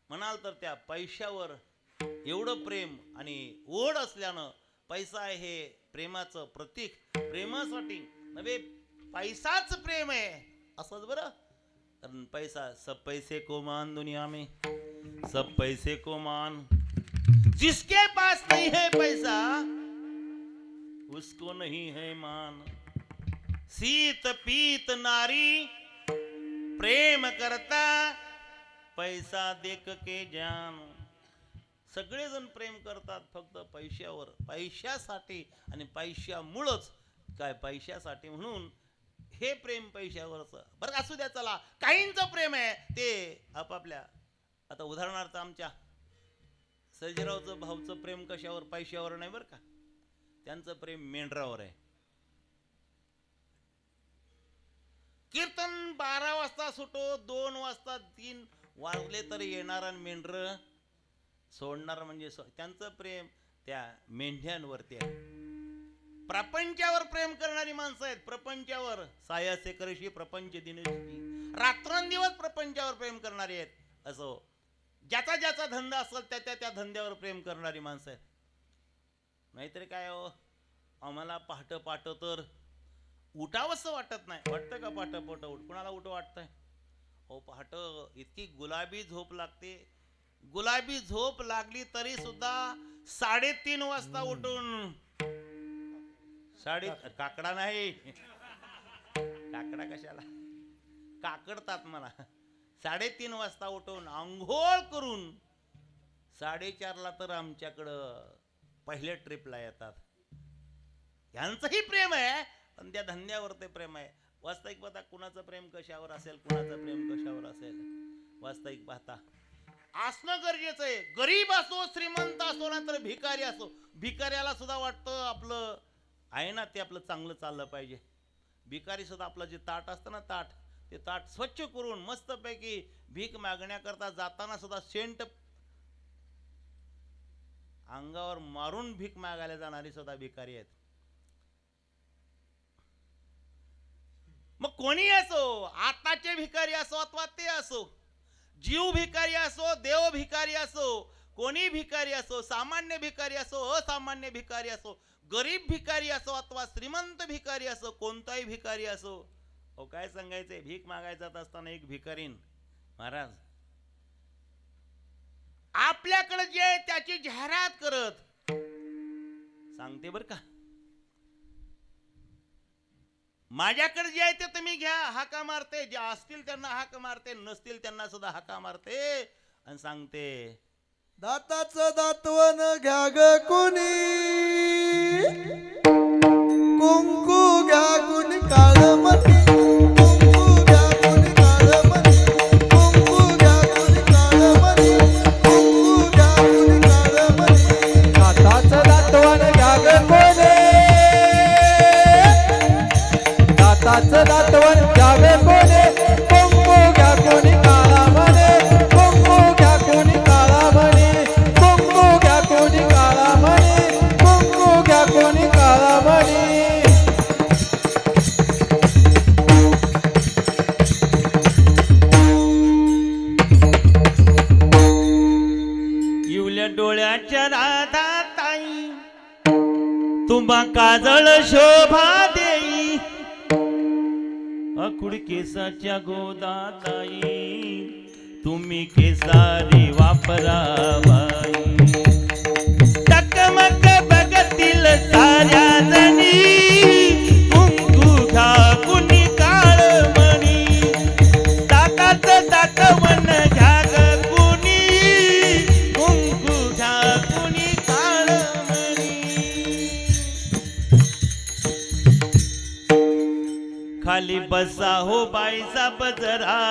म्हणाल तर त्या पैशावर एवढं प्रेम आणि ओढ असल्यानं पैसा हे प्रेमाचं प्रतीक. प्रेमासाठी नव्हे पैसाच प्रेम आहे असंच बरं. कारण पैसा सब पैसे को मान दुनिया में सब पैसे को मान. जिसके पास नहीं है पैसा उसको नहीं है मान. शीत पीत नारी प्रेम करता पैसा देख के जान. सगळेजण प्रेम करतात फक्त पैशावर, पैशासाठी आणि पैशामुळंच. काय पैशासाठी म्हणून हे प्रेम पैशावरच बरं असू द्या. चला काहींचं प्रेम आहे ते आपापल्या. आता उदाहरणार्थ आमच्या सर्जेरावचं भाऊचं प्रेम कशावर? पैशावर नाही बरं का. त्यांचं प्रेम मेंढरावर आहे. कीर्तन 12 वाजता सुटो, 2 वाजता 3 वाजले तरी येणार आणि मेंढर सोडणार. म्हणजे त्यांचं प्रेम त्या मेंढ्यांवरती आहे. प्रपंचावर प्रेम करणारी माणसं आहेत. प्रपंचावर सायासे करशी प्रपंच दिनशी, रात्रंदिवस प्रपंचावर प्रेम करणारी आहेत. असो ज्याचा ज्याचा धंदा असेल त्या धंद्यावर प्रेम करणारी माणसं आहेत. नाहीतरी काय हो, आम्हाला पहाट तर उठावंसं वाटत नाही. वाटतं का पहाट उठ? कुणाला उठ वाटतंय? हो पहाट इतकी गुलाबी झोप लागते. गुलाबी झोप लागली तरी सुद्धा 3:30 वाजता उठून काकडा नाही, काकडा कशाला काकडतात मला. 3:30 वाजता उठून आंघोळ करून 4:30ला तर आमच्याकडं पहिल्या ट्रिपला येतात. यांचंही प्रेम आहे पण त्या धंद्यावर ते प्रेम आहे. वास्तविक पाहता कुणाचं प्रेम कशावर असेल, कुणाचं प्रेम कशावर असेल, वास्तविक पाहता असणं गरजेचं आहे. गरीब असो, श्रीमंत असो, नंतर भिकारी असो. भिकाऱ्याला सुद्धा वाटतं आपलं आहे ना ते आपलं चांगलं चाललं पाहिजे. भिकारी सुद्धा आपलं जे ताट असतं ना ते ताट स्वच्छ करून मस्तपैकी भीक मागण्याकरता जाताना सुद्धा सेंट अंगावर मारून भीक मागायला जाणारी सुद्धा भिकारी आहेत. मग कोणी असो, आताचे भिकारी असो अथवा ते असो, जीव भिकारी असो, देव भिकारी असो, कोणी भिकारी असो, सामान्य भिकारी असो, असामान्य भिकारी असो, गरीब भिकारी असो अथवा श्रीमंत भिकारी असो, कोणताही भिकारी असो. हो काय सांगायचंय, भीक मागायचा असताना एक भिकारीन महाराज आपल्याकडे जे त्याची जाहिरात करत सांगते बर का, माझ्याकडे जे आहे ते तुम्ही घ्या, हाका मारते. जे असतील त्यांना हाक मारते, नसतील त्यांना सुद्धा हाका मारते आणि सांगते दाताचं दातवन घ्या ग कुणी, कुंकू घ्या कुणी काळमती, कुंकू घ्या कुणी काळमती, कुंकू घ्या कुणी काळमती, कुंकू घ्या कुणी काळमती. दाताचं दातवन घ्या ग कोणी, दाताचं दातवन घ्या ग कोणी, कुंकू घ्या कोणी काळा म्हणे, कुंकू घ्या कोणी काळा म्हणे, कुंकू घ्या कोणी काळा म्हणे, कुंकू घ्या कोणी काळा म्हणे. इवल्या डोळ्याच्या राधा ताई तुम्हा काजळ शोभा देई, अकुड केसाच्या गोदा ताई तुम्ही केसारी वापरावाई. टकमक बघतील साऱ्या जणी, कुंकू घ्या कुणी काळ मणी, दाताचं दातवन घ्या ग कुणी, कुंकू घ्या कुणी काळ मणी. खाली बसा हो बाईसाब जरा,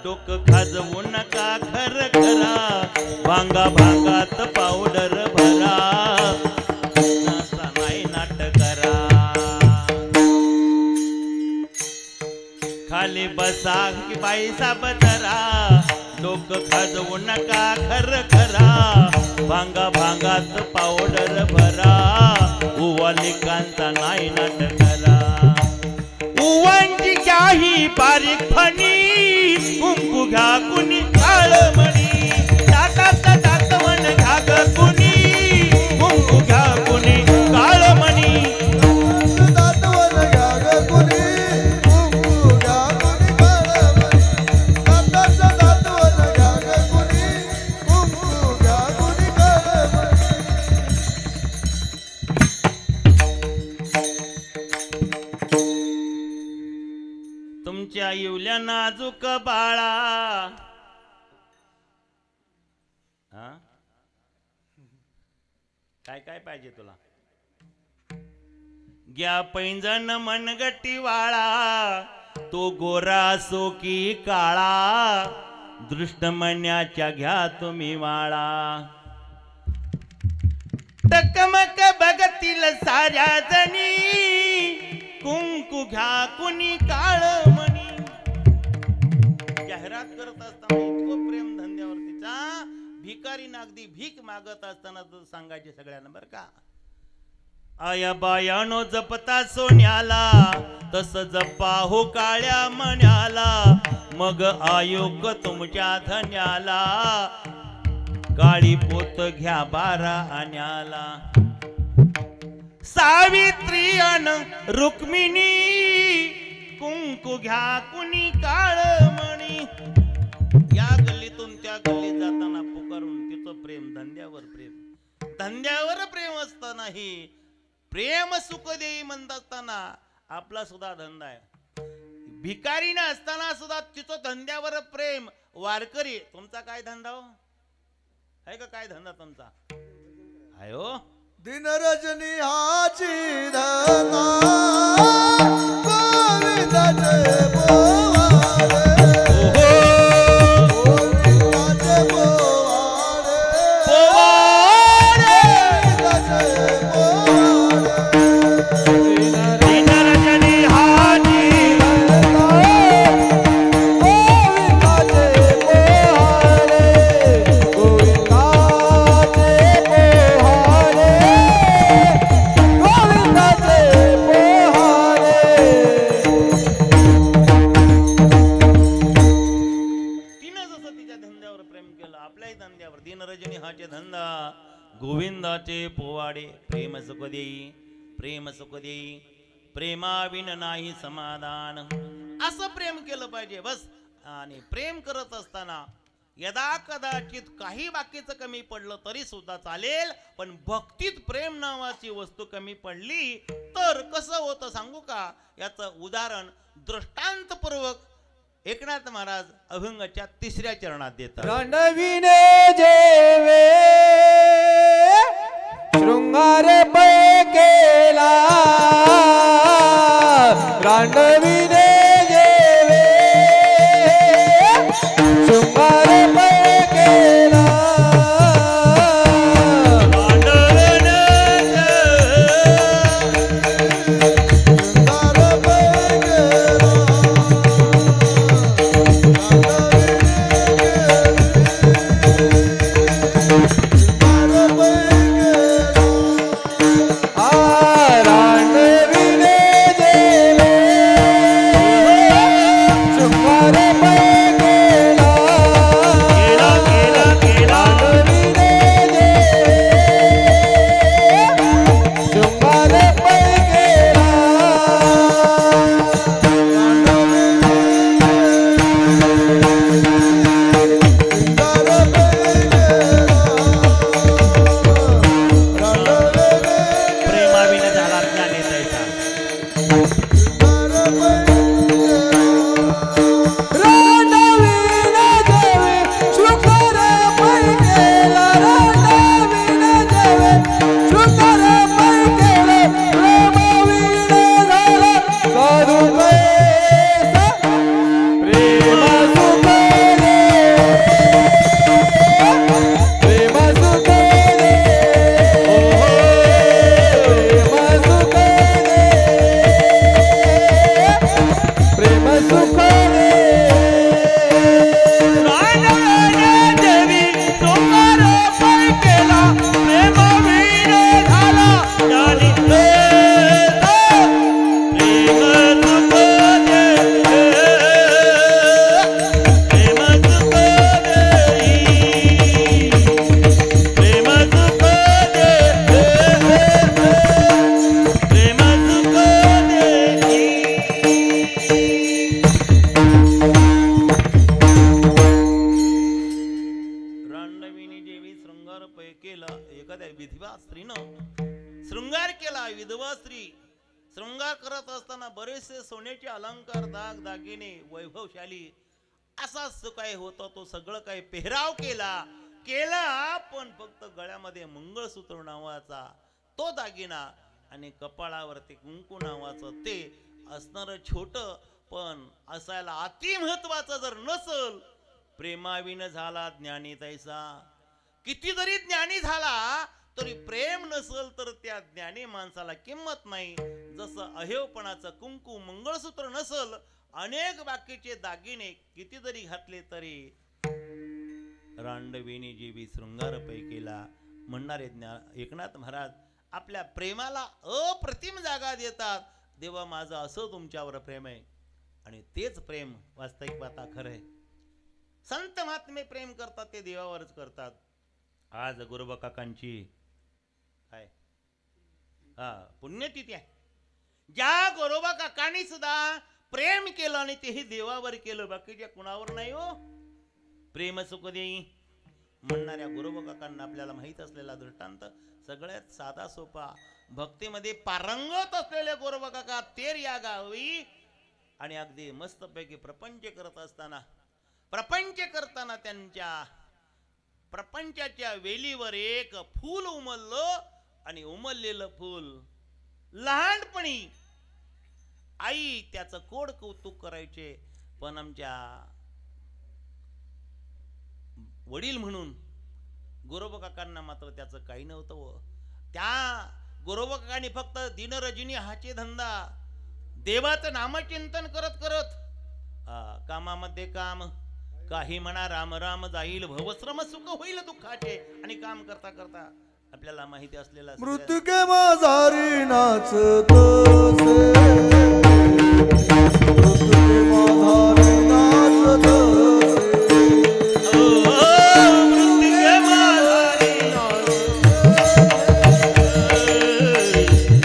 डोकं खाजवू नका खर खरा, भांगा भांगात पावडर भरा, नासा नाही नाट करा. खाली बसा की बाईसाब जरा, डोकं खाजवू नका खर खरा भांगा भांगात पावडर भरा उवालिकांचा नाही नाट करा उवांची काही बारीक फणी कुंकू घ्या कुणी काळमणी दातात दातवण घ्या ग कुणी कुंकू घ्या कुणी काळमणी दातवण घ्या ग कुणी कुंकू घ्या कुणी काळमणी दाताचं दातवण घ्या ग कुणी कुंकू घ्या कुणी काळमणी तुमच्या येवल्या नाजूक बाळा हा काय काय पाहिजे तुला घ्या पैंजण मनगटी वाळा तो गोरा असो की काळा दृष्टमन्याच्या घ्या तुम्ही वाळा टकमक बघतील साऱ्या जणी कुंकू घ्या कुणी काळमणी जाहिरात करत असताना इतकं प्रेम धंद्यावर तिचा भिकारी नागदी भीक मागत असताना सांगायचे सगळ्यांना बर का आया बायानो जपता सोन्याला तस जपा हो काळ्या मण्याला मग आयोग तुमच्या धन्याला काळी पोत घ्या 12 आण्याला सावित्री अन रुक्मिणी कुंकू घ्या कुणी काळमणी या गल्लीतून त्या गल्लीत जाताना पुकारून तिचं प्रेम धंद्यावर प्रेम असतानाही प्रेम सुख देई म्हणत असताना आपला सुद्धा धंदा आहे भिकारी न असताना सुद्धा तिचं धंद्यावर प्रेम वारकरी तुमचा काय धंदा हो आहे का काय धंदा तुमचा आहे हो दिन रजनी हाची धना गोविंदाचे पोवाडे गोविंदाचे पोवाडे गोविंदाचे पोवाडे दिन रजनी हाची धंदा गोविंदाचे पोवाडे प्रेम सुख देई प्रेमाविन नाही समाधान असं प्रेम केलं पाहिजे बस आणि प्रेम करत असताना यदा कदाचित काही बाकीचं कमी पडलं तरी सुद्धा चालेल पण भक्तीत प्रेम नावाची वस्तू कमी पडली तर कसं होतं सांगू का याचं उदाहरण दृष्टांतपूर्वक एकनाथ महाराज अभंगाच्या 3ऱ्या चरणात देतात रणविने जेवे शृंगार पै केला रणविने जेवे शृंगार पै केला करत असताना बरेचसे सोन्याचे अलंकार दाग दागिने वैभवशाली असा काय होता तो सगळं काही पेहराव केला पण फक्त गळ्यामध्ये मंगळसूत्र नावाचा तो दागिना आणि कपाळावरती कुंकू नावाचं ते असणार छोट पण असायला अति महत्वाचं जर नसल प्रेमाविन झाला ज्ञानी तैसा किती जरी ज्ञानी झाला तरी प्रेम नसल तर त्या ज्ञानी माणसाला किंमत नाही जसं अहेवपणाचं कुंकू मंगळसूत्र नसल अनेक बाकीचे दागिने किती जरी घातले तरी रांडविनी जीवी शृंगार पैकीला म्हणणारे एकनाथ महाराज आपल्या प्रेमाला अप्रतिम जागा देतात देवा माझं असं तुमच्यावर प्रेम आहे आणि तेच प्रेम वास्तविक पाहता खरं आहे संत महात्मे प्रेम करतात ते देवावरच करतात आज गुरुबा काकांची काय पुण्यतिथी आहे ज्या गोरोबा काकांनी सुद्धा प्रेम केलं आणि तेही देवावर केलं बाकीच्या कुणावर नाही हो प्रेम सुख देई म्हणणाऱ्या गुरुबा काकांना आपल्याला माहित असलेला दृष्टांत सगळ्यात साधा सोपा भक्तीमध्ये पारंगत असलेले गुरुबा काका तेर या गावी आणि अगदी मस्तपैकी प्रपंच करताना त्यांच्या प्रपंचाच्या वेलीवर एक फूल उमललं आणि उमललेलं फूल लहानपणी आई त्याचं कोड कौतुक करायचे पण आमच्या वडील म्हणून गोरोबा काकांना मात्र त्याचं काही नव्हतं व त्या गोरोबा काकांनी फक्त दिनरजनी हाचे धंदा देवाचं नामचिंतन करत करत कामामध्ये काम काही म्हणा राम राम जाईल भवश्रम सुख होईल दुःखाचे आणि काम करता करता आपल्याला माहिती असलेला मृत्युके माझारी नाचतसे मृत्युके माझारी नाचतसे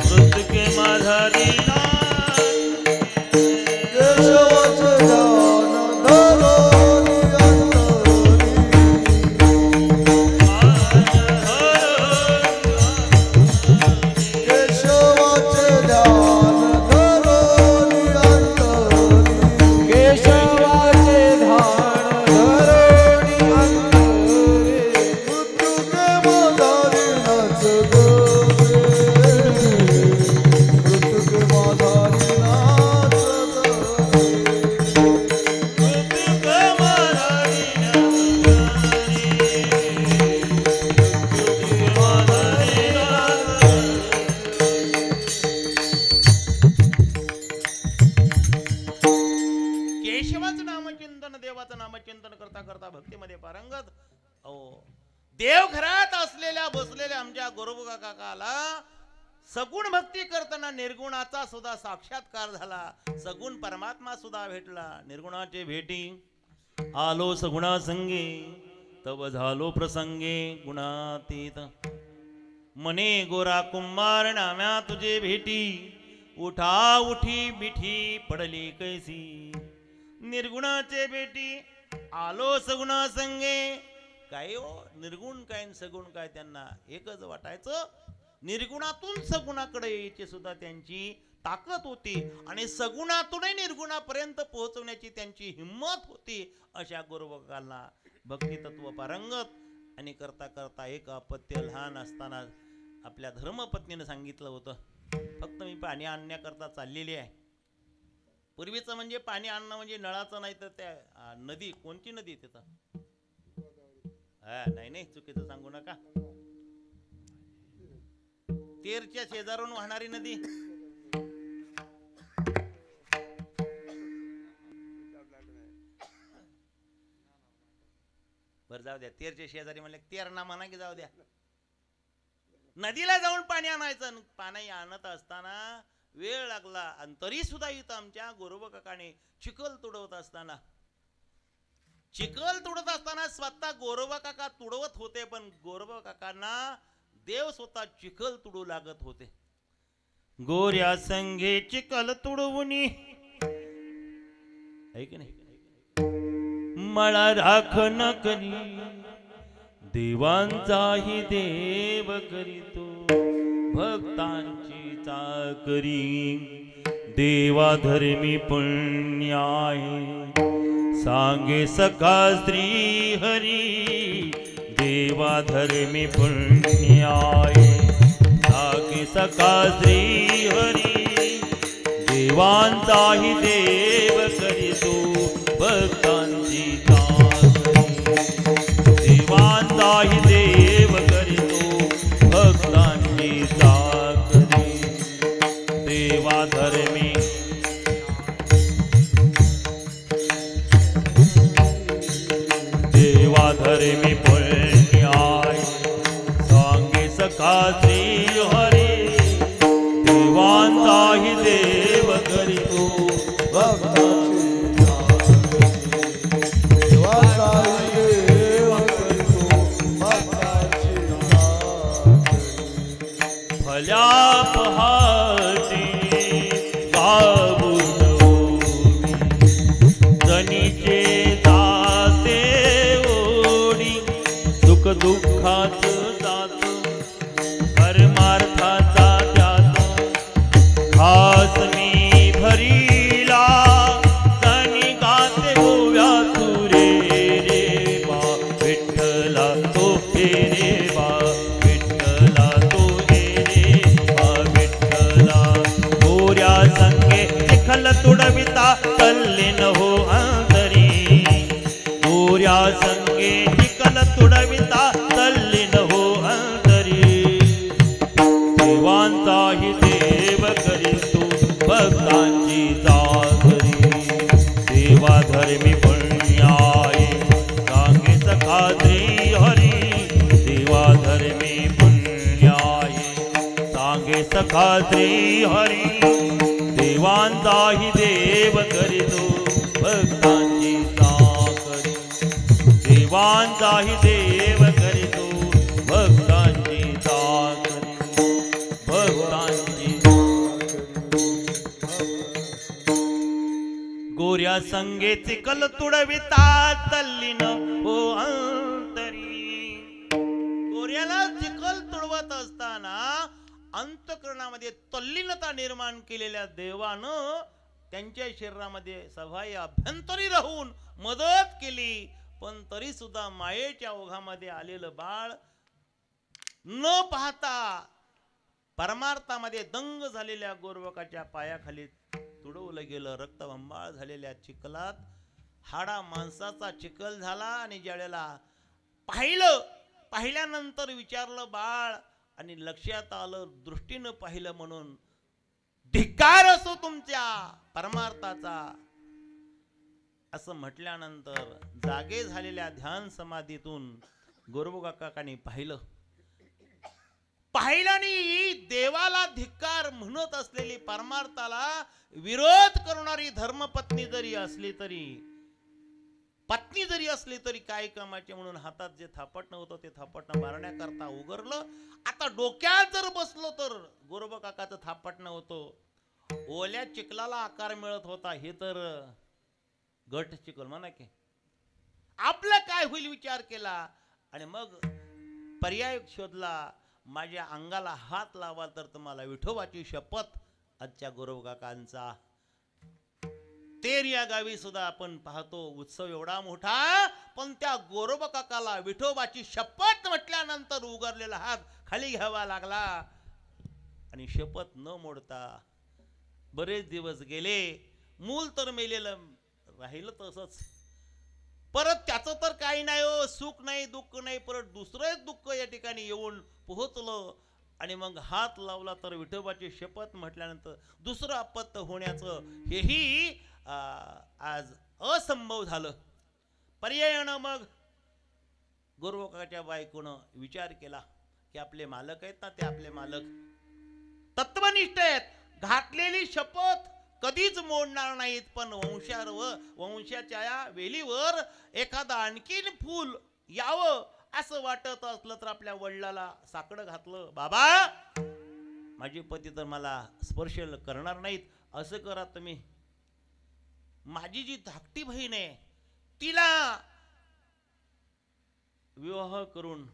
मृत्युके माझारी मृत्युके माझारी केशवाचे ध्यान धरोनी नामचिंतन करता करता भक्तीमध्ये पारंगत देव घरात असलेल्या बसलेल्या आमच्या गोरोबा काकाला सगुण भक्ती करताना निर्गुणाचा सुद्धा साक्षात्कार झाला सगुण परमात्मा सुद्धा भेटला निर्गुणाचे भेटी आलो सगुणा संगे तव झालो प्रसंगे गुणातीत मने गोरा कुंभार नाम्या तुझे भेटी उठा उठी बिठी पडली कैसी निर्गुणाचे भेटी आलो सगुणा संगे काय हो निर्गुण काय सगुण काय त्यांना एकच वाटायचं निर्गुणातून सगुणाकडे यायची सुद्धा त्यांची ताकद होती आणि सगुणातूनही निर्गुणापर्यंत पोहोचवण्याची त्यांची हिंमत होती अशा गुरुभक्तांना भक्ती तत्व पारंगत आणि करता करता एक अपत्य लहान असताना आपल्या धर्मपत्नीने सांगितलं होतं फक्त मी पाणी आणण्याकरता चाललेली आहे पूर्वीचं म्हणजे पाणी आणणं म्हणजे नळाचं नाही तर त्या नदी कोणती नदी तिथं नाही चुकीचं सांगू नका तेरच्या शेजारून वाहणारी नदी बर जाऊ द्या तेरच्या शेजारी म्हणले तेर ना म्हणा की जाऊ द्या नदीला जाऊन पाणी आणायचं पाणी आणत असताना वेळ लागला आणि तरी सुद्धा इथं आमच्या गोरोबा काकाने चिखल तुडवत असताना स्वतः गोरोबा काका तुडवत होते पण गोरोबा काकांना देव स्वतः चिखल तुडू लागत होते गोऱ्या संगे चिखल तुडवुनी ऐक नाही मला राख न करी देवांचाही देव करीतो भक्तांची चाकरी देवा धर्मी पुण्याय सांगे सखा श्री हरी देवा धर्मी पुण्याय सांगे सखा श्री हरी देवांचाही देव करीतो भक्तांची देवांचाही देव करीतो भक्तांची चाकरी देवा धर्मी देवा धर्मी पुण्याय सांगे सखा श्री हरी देवांचाही देव करीतो भक्तांची देवाचाही देव करीतो भक्तांची भल्या पहाटे गाऊन जनीचे जाते ओढी सुख दुःखात जात परमार्थाचा खास मी भरीला तनी गाते गोव्या तुरे रे बा विठ्ठला तो रे बा विठ्ठला तो रे बा विठ्ठला गोऱ्या संगे चिखल तुडविता तल्लीन हो अंतरी गोऱ्या संगे चिखल तुडविता तल्लीन हो अंतरी देवांचाही देव करीतो भक्तांची जागरी देवा धर्मी पुण्याय सांगे सखा श्री हरी देवा धर्मी पुण्याय सांगे सखा श्री हरी देवांचाही देव करीतो भक्तांची जागरी देवांचाही देव करीतो भक्तांची जागरी भक्तांची गोऱ्या संगे चिखल तुडविता तल्लीन हो अंतरी गोऱ्याला चिखल तुडवत असताना अंतःकरणामध्ये तल्लीनता निर्माण केलेल्या देवानं त्यांच्या शरीरामध्ये सभाई अभ्यंतरी राहून मदत केली पण तरी सुद्धा मायेच्या ओघामध्ये आलेलं बाळ न पाहता परमार्थामध्ये दंग झालेल्या गोरवकाच्या पायाखाली तुडवलं गेलं रक्तबंबाळ झालेल्या चिखलात हाडा माणसाचा चिखल झाला आणि ज्यावेळेला पाहिल्यानंतर विचारलं बाळ आणि लक्षात आलं दृष्टीनं पाहिलं म्हणून धिक्कार असो तुमच्या परमार्थाचा असं म्हटल्यानंतर जागे झालेल्या ध्यान समाधीतून गोरवकाकांनी पाहिल्याने देवाला धिक्कार म्हणत असलेली परमार्थाला विरोध करणारी धर्मपत्नी जरी असली तरी काय कामाचे म्हणून हातात जे थापटणं होतं ते थापटणं मारण्याकरता उगरलं. आता डोक्यात जर बसलो तर गोरबकाकाचं थापटणं होतं ओल्या चिखलाला आकार मिळत होता हे तर गट चिखल म्हणा की आपलं काय होईल विचार केला आणि मग पर्याय शोधला. माझ्या अंगाला हात लावा तर तुम्हाला विठोबाची शपथ. आजच्या गोरवकाकांचा तेर या गावी सुद्धा आपण पाहतो उत्सव एवढा मोठा पण त्या गोरवकाकाला विठोबाची शपथ म्हटल्यानंतर उगरलेला हात खाली घ्यावा लागला आणि शपथ न मोडता बरेच दिवस गेले. मूल तर मेलेलं राहिलं तसंच. परत त्याचं तर काही नाही हो, सुख नाही दुःख नाही. परत दुसरंच दुःख या ठिकाणी येऊन पोहोचलं आणि मग हात लावला तर विठोबाची शपथ म्हटल्यानंतर दुसरं अपत्य होण्याचं हेही आज असंभव झालं. पर्यायानं मग गोरवकाकाच्या बायकोनं विचार केला की आपले मालक आहेत ना, ते आपले मालक तत्वनिष्ठ आहेत, घातलेली शपथ कधीच मोडणार नाहीत. पण वंशाच्या या वेलीवर एखादा आणखीन फूल यावं असं वाटत असलं तर आपल्या वडिलाला साकडं घातलं. बाबा माझे पती तर मला स्पर्श करणार नाहीत, असं करा तुम्ही. माझी जी धाकटी बहीण आहे तिला विवाह करून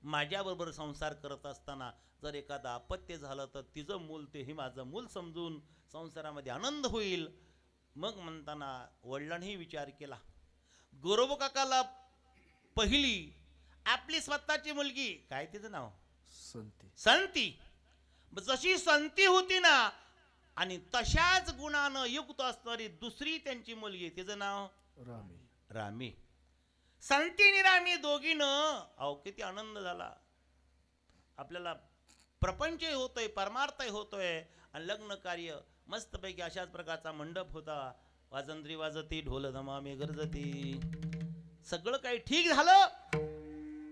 माझ्याबरोबर संसार करत असताना जर एखादं अपत्य झालं तर तिचं मूल ते हे माझं मूल समजून संसारामध्ये आनंद होईल. मग म्हणताना वडिलांनी विचार केला. गोरोबा काकाला पहिली आपली स्वतःची मुलगी, काय तिचं नाव, संती. जशी संती होती ना आणि तशाच गुणानं युक्त असणारी दुसरी त्यांची मुलगी, तिचं नाव रामी. संती आणि रामी दोघीनं अहो किती आनंद झाला. आपल्याला प्रपंचही होतोय, परमार्थही होतोय आणि लग्न कार्य मस्तपैकी अशाच प्रकारचा मंडप होता. वाजंत्री वाजती, ढोल धमामे गरजती, सगळं काही ठीक झालं.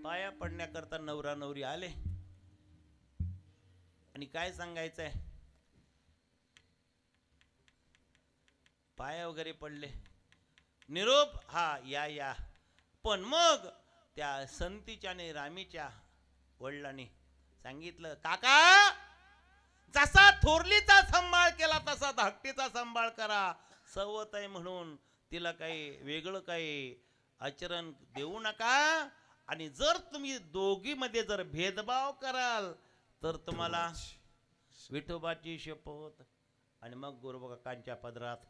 पाया पडण्याकरता नवरा नवरी आले आणि काय सांगायचंय, पाया वगैरे पडले, निरोप, हा या या. पण मग त्या संतीच्या आणि रामीच्या वडिलांनी सांगितलं, काका जसा थोरलीचा सांभाळ केला तसा धाकटीचा सांभाळ करा. सवत आहे म्हणून तिला काही वेगळं काही आचरण देऊ नका. आणि जर तुम्ही दोघीमध्ये जर भेदभाव कराल तर तुम्हाला विठोबाची शपथ. आणि मग गोरोबा काकांच्या पदरात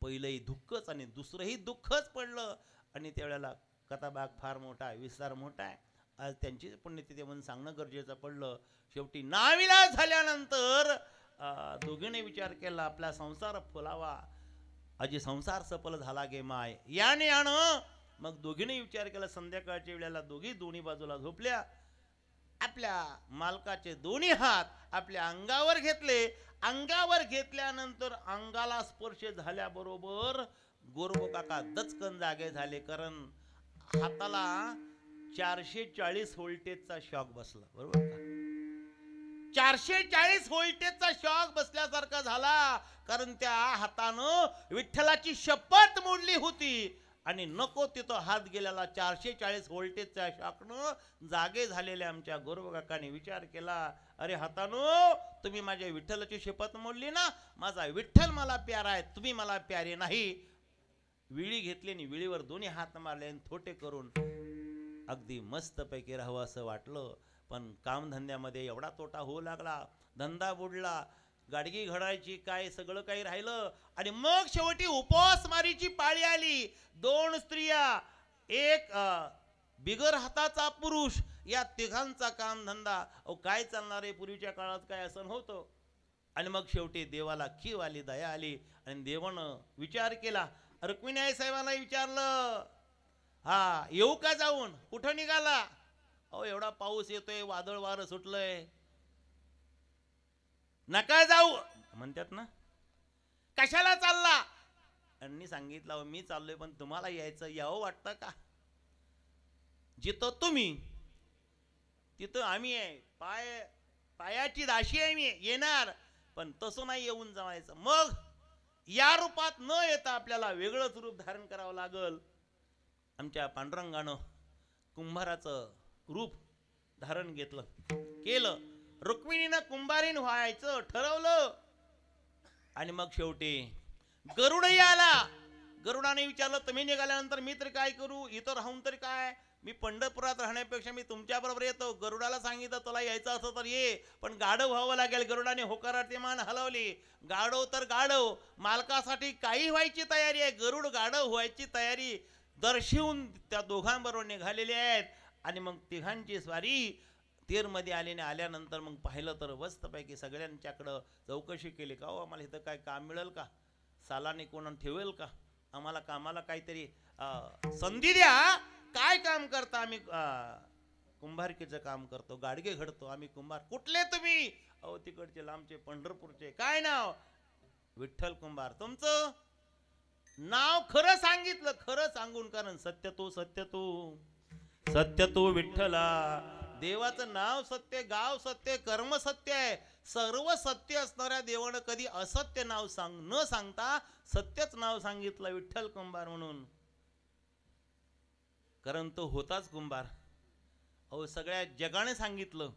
पहिलंही दुःखच आणि दुसरंही दुःखच पडलं. आणि त्यावेळेला कथाभाग फार मोठा आहे, विस्तार मोठा आहे. आज त्यांची पुण्यतिथी म्हणून सांगणं गरजेचं पडलं. शेवटी नाविलाज झाल्यानंतर दोघींनी विचार केला आपला संसार फुलावा. अजी संसार सफल झाला गे माय याने आण. मग दोघींनी विचार केला. संध्याकाळच्या वेळेला दोन्ही बाजूला झोपल्या. आपल्या मालकाचे दोन्ही हात आपल्या अंगावर घेतले. अंगावर घेतल्यानंतर अंगाला स्पर्श झाल्याबरोबर गोरोबा काका दचकन जागे झाले. कारण हाताला 440 व्होल्टेजचा शॉक बसला. बरोबर का? 440 व्होल्टेजचा शॉक बसल्यासारखा झाला. कारण त्या हातानं विठ्ठलाची शपथ मोडली होती आणि नको तिथं हात गेलेला 440 व्होल्टेजच्या शॉकनं जागे झालेल्या आमच्या गोरोबा काकांनी विचार केला, अरे हातानो, तुम्ही माझ्या विठ्ठलाची शपथ मोडली ना. माझा विठ्ठल मला प्यारा आहे, तुम्ही मला प्यारे नाही. विळी घेतली आणि विळीवर दोन्ही हात मारले आणि थोटे करून अगदी मस्तपैकी राहावं असं वाटलं. पण कामधंद्यामध्ये एवढा तोटा होऊ लागला, धंदा बुडला, गाडगी घडायची काय सगळं काही राहिलं. आणि मग शेवटी उपवासमारीची पाळी आली. 2 स्त्रिया, एक बिगर हाताचा पुरुष, या तिघांचा कामधंदा. अहो काय चालणार आहे, पूर्वीच्या काळात काय असं नव्हतं. आणि मग शेवटी देवाला खीव आली, दया आली आणि देवानं विचार केला. रुक्मिणी आई साहेबांना विचारलं, हा येऊ का जाऊन, कुठं निघाला. अहो एवढा पाऊस येतोय, वादळ वारं सुटलंय, नका जाऊ म्हणतात ना. कशाला चालला. आणि सांगितलं, मी चाललोय पण तुम्हाला यावं वाटतं का. जिथं तुम्ही तिथं आम्ही आहे. पायाची दाशी आहे मी, येणार. पण तसं नाही येऊन जावायचं. मग या रूपात न येता आपल्याला वेगळंच रूप धारण करावं लागल. आमच्या पांडुरंगानं कुंभाराचं रूप धारण केलं. रुक्मिणीनं कुंभारीन व्हायचं ठरवलं. आणि मग शेवटी गरुडही आला. गरुडाने विचारलं, तुम्ही निघाल्यानंतर मी तरी काय करू, इथं राहून तरी काय, मी पंढरपुरात राहण्यापेक्षा मी तुमच्या बरोबर येतो. गरुडाला सांगितलं, तुला यायचं असं तर ये, पण गाढव व्हावं लागेल. गरुडाने होकारार्थी मान हलवली. गाढव तर गाढव, मालकासाठी काही व्हायची तयारी आहे. गरुड गाढव व्हायची तयारी दर्शवून त्या दोघांबरोबर निघालेले आहेत. आणि मग तिघांची स्वारी तेरमध्ये आल्यानंतर मग पाहिलं तर मस्तपैकी सगळ्यांच्याकडं चौकशी केली. का हो, आम्हाला इथं काय काम मिळेल का, सालाने कोण ठेवेल का, आम्हाला कामाला काहीतरी संधी द्या. काय काम करता. आम्ही कुंभारकीचं काम करतो, गाडगे घडतो आम्ही कुंभार. कुठले तुम्ही. अहो तिकडचे लांबचे, पंढरपूरचे. काय नाव. विठ्ठल कुंभार. तुमचं नाव खरं सांगितलं, खरं सांगून. कारण सत्य तू विठ्ठला. देवाचं नाव सत्य, गाव सत्य, कर्म सत्य आहे. सर्व सत्य असणाऱ्या देवानं कधी असत्य नाव न सांगता सत्यच नाव सांगितलं, विठ्ठल कुंभार म्हणून. कारण तो होताच कुंभार. अहो सगळ्या जगाने सांगितलं,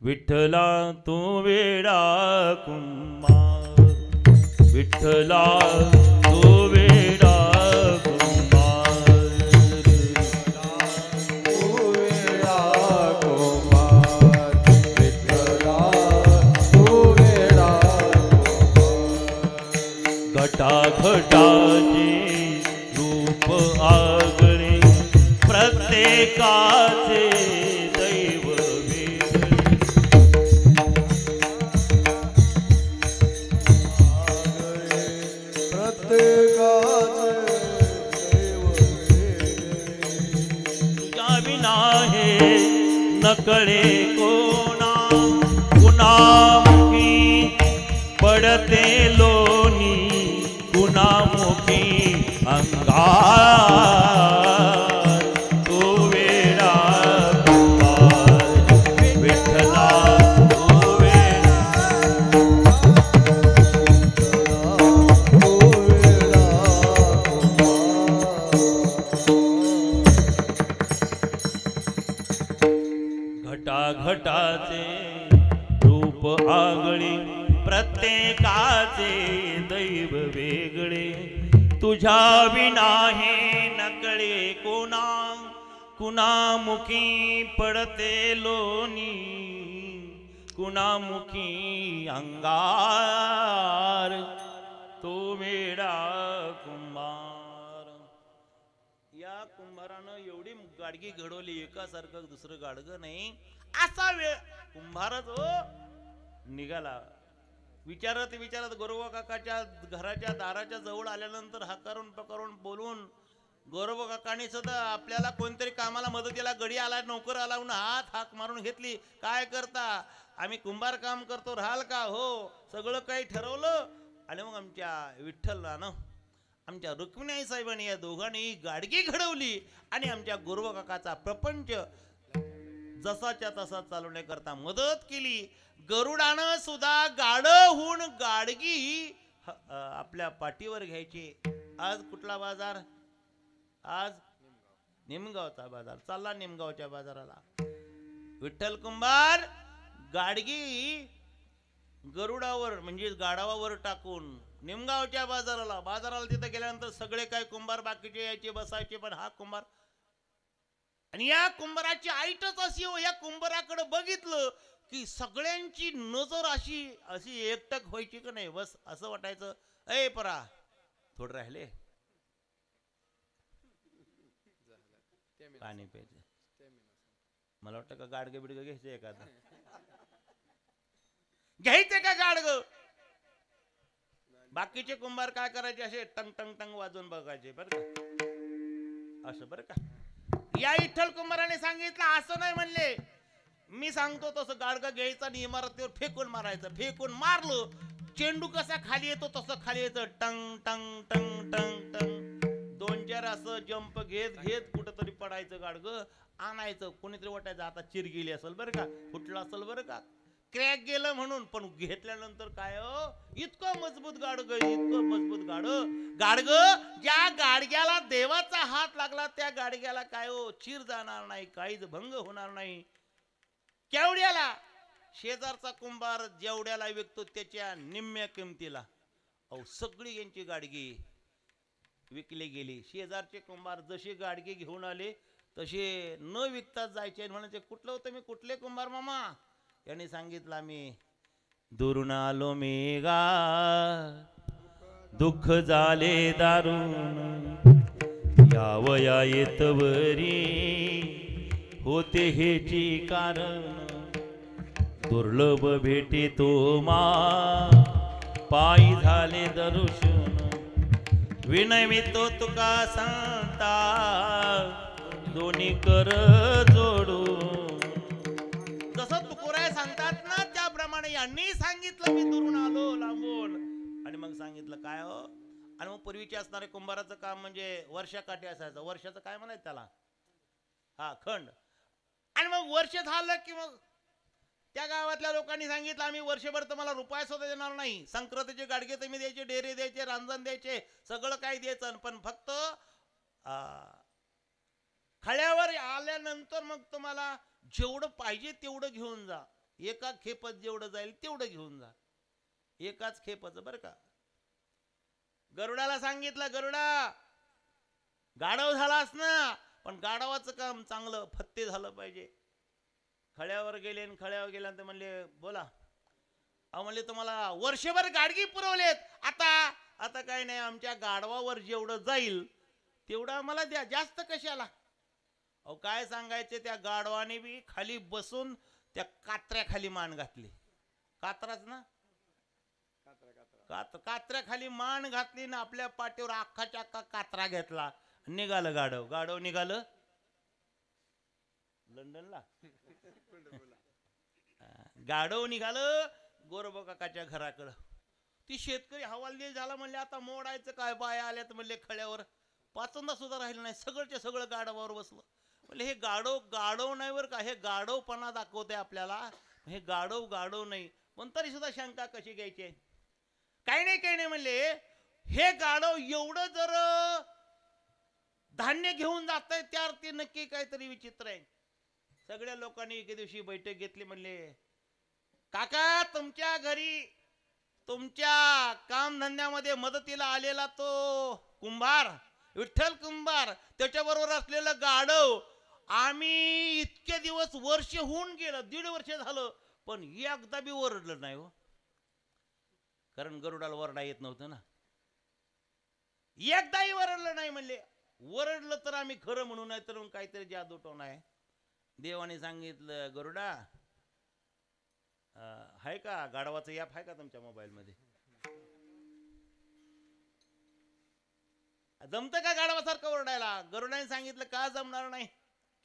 विठ्ठला तू वेडा कुंभार, विठ्ठला तू वेडा कुंभार, रूप आगळे प्रत्येकाचे दैव तुझ्या विना हे नकळे कोणा कुणामुखी पडते लोणी कुणामुखी अंगार तो वेडा विठ्ठला तो वेडा घटाघटाचे रूप आगळे प्रत्येकाचे दैव वेगळे तुझ्या विना हे नकळे कोणा कुणामुखी पडते लोणी कुणामुखी अंगार तो वेडा कुंभार. या कुंभारानं एवढी गाडगी घडवली एकासारखं दुसरं गाडगं नाही असा वेळ कुंभारच हो निघाला. विचारत विचारत गोरबा काकाच्या घराच्या दाराच्या जवळ आल्यानंतर हाकारून पकारून बोलून गोरबा काकाने सुद्धा आपल्याला कोणतरी कामाला मदतीला गडी आला नोकर आला म्हणून हाक मारून घेतली. काय करता आम्ही कुंभार काम करतो राहाल का. हो सगळं काही ठरवलं आणि मग आमच्या विठ्ठलरानं आमच्या रुक्मिणी साहेबांनी या दोघांनी गाडगी घडवली आणि आमच्या गोरबा काकाचा प्रपंच जसाच्या तसा चालवण्याकरता मदत केली. गरुडानं सुद्धा गाढवून गाडगी आपल्या पाठीवर घ्यायची. आज कुठला बाजार. आज निमगावचा बाजार. चालला निमगावच्या बाजाराला. विठ्ठल कुंभार गाडगी गरुडावर म्हणजे गाढवावर टाकून निमगावच्या बाजाराला तिथे गेल्यानंतर सगळे काय कुंभार बाकीचे यायचे बसायचे पण हा कुंभार आणि या कुंभाराची आईटच अशी हो. या कुंभाराकडे बघितलं की सगळ्यांची नजर अशी एकटक व्हायची का नाही. बस असं वाटायचं ए परा थोडं राहिले पाणी प्यायचं. मला वाटतं का गाडगं बिडगं घ्यायचं एखादं घ्यायचं का गाडगं. बाकीचे कुंभार काय करायचे असे टंग टंग टंग वाजून बघायचे बरं का असं बरं का. या विठ्ठल कुंभाराने सांगितलं असं नाही म्हणले मी सांगतो तसं गाडगं घ्यायचं आणि इमारतीवर फेकून मारायचं. फेकून मारलं चेंडू कसा खाली येतो तसं खाली येतं टंग टंग टंग टंग टंग. दोन चार असं जंप घेत घेत कुठंतरी पडायचं गाडगं आणायचं. कोणीतरी वाटायचं आता चिर गेली असेल बरं का फुटलं असेल बरं का क्रॅक गेलं म्हणून. पण घेतल्यानंतर काय हो इतकं मजबूत गाडगं इतकं मजबूत गाडगं ज्या गाडग्याला देवाचा हात लागला त्या गाडग्याला काय हो चीर जाणार नाही काहीच भंग होणार नाही. केवढ्याला शेजारचा कुंभार जेवढ्याला विकतो त्याच्या निम्म्या किमतीला. अहो सगळी यांची गाडगी विकली गेली. शेजारचे कुंभार जशी गाडगी घेऊन आले तसे न विकताच जायचे. म्हणायचे कुठलं होतं मी कुठले कुंभार मामा. यांनी सांगितलं आम्ही दुरून आलो मेघा दुःख झाले दारुण यावया येतवरी होते हेची कारण दुर्लभ भेटे तो मा पायी झाले दर्शन विनय मी तो तुका सांगता दोन्ही कर जोडू. जसं तुकोराय सांगतात ना त्याप्रमाणे यांनी सांगितलं मी दुरून आलो लांबून. आणि मग सांगितलं काय हो. आणि मग पूर्वीचे असणारे कुंभाराचं काम म्हणजे वर्षाकाठी असायचं. वर्षाचं काय म्हणायचं त्याला हा खंड. आणि मग वर्ष झालं की मग त्या गावातल्या लोकांनी सांगितलं आम्ही वर्षभर तुम्हाला रुपया सुद्धा देणार नाही. संक्रांतीचे गाडगे तुम्ही द्यायचे डेरे द्यायचे रांजण द्यायचे सगळं काही द्यायचं पण फक्त खळ्यावर आल्यानंतर मग तुम्हाला जेवढं पाहिजे तेवढं घेऊन जा. एका खेपत जेवढं जाईल तेवढं घेऊन जा. एकाच खेपच बरं का. गरुडाला सांगितलं गरुडा गाढव झालास ना पण गाढवाचं काम चांगलं फत्ते झालं पाहिजे. खळ्यावर गेले आणि खळ्यावर गेल्यानंतर म्हणले बोला. अहो म्हणले तुम्हाला वर्षभर गाडगी पुरवलेत आता काय नाही आमच्या गाढवावर जेवढं जाईल तेवढं आम्हाला द्या, जास्त कशाला. अहो काय सांगायचे, त्या गाढवाने बी खाली बसून त्या कात्र्या खाली मान घातली. कात्राच ना, कात्र्या खाली मान घातली ना, आपल्या पाठीवर अख्खाच्या अख्खा कात्रा घेतला, निघालं गाढव. गाढव निघालं लंडनला. गाढव निघालं गोरोबा काकाच्या घराकडं. ती शेतकरी हवालदिल झाला, म्हणले आता मोडायचं काय, बाया आल्यात म्हणले खळ्यावर. पाचंदा सुद्धा राहिलं नाही, सगळंच्या सगळं गाढवावर बसलं. म्हणले हे गाढव गाढव नाही बरं का, हे गाढवपणा दाखवते आपल्याला, हे गाढव गाढव नाही. पण तरी सुद्धा शंका कशी घ्यायची. काही नाही म्हणले, हे गाढव एवढं जर धान्य घेऊन जात आहे त्यावर ते नक्की काहीतरी विचित्र आहे. सगळ्या लोकांनी एके दिवशी बैठक घेतली. म्हणले काका, तुमच्या घरी तुमच्या कामधंद्यामध्ये मदतीला आलेला तो कुंभार, विठ्ठल कुंभार, त्याच्याबरोबर असलेलं गाढव, आम्ही इतके दिवस, वर्ष होऊन गेलं, 1.5 वर्ष झालं, पण एकदा बी ओरडलं नाही हो. कारण गरुडाला ओरडा येत नव्हतं ना, एकदाही ओरडलं नाही. म्हणले ओरडलं तर आम्ही खरं म्हणू, नाही तर काहीतरी जादू टोना आहे. देवाने सांगितलं, गरुडा आहे का गाढवाचं ॲप आहे का तुमच्या मोबाईल मध्ये, जमतं का गाढवासारखं ओरडायला. गरुडाने सांगितलं का जमणार नाही,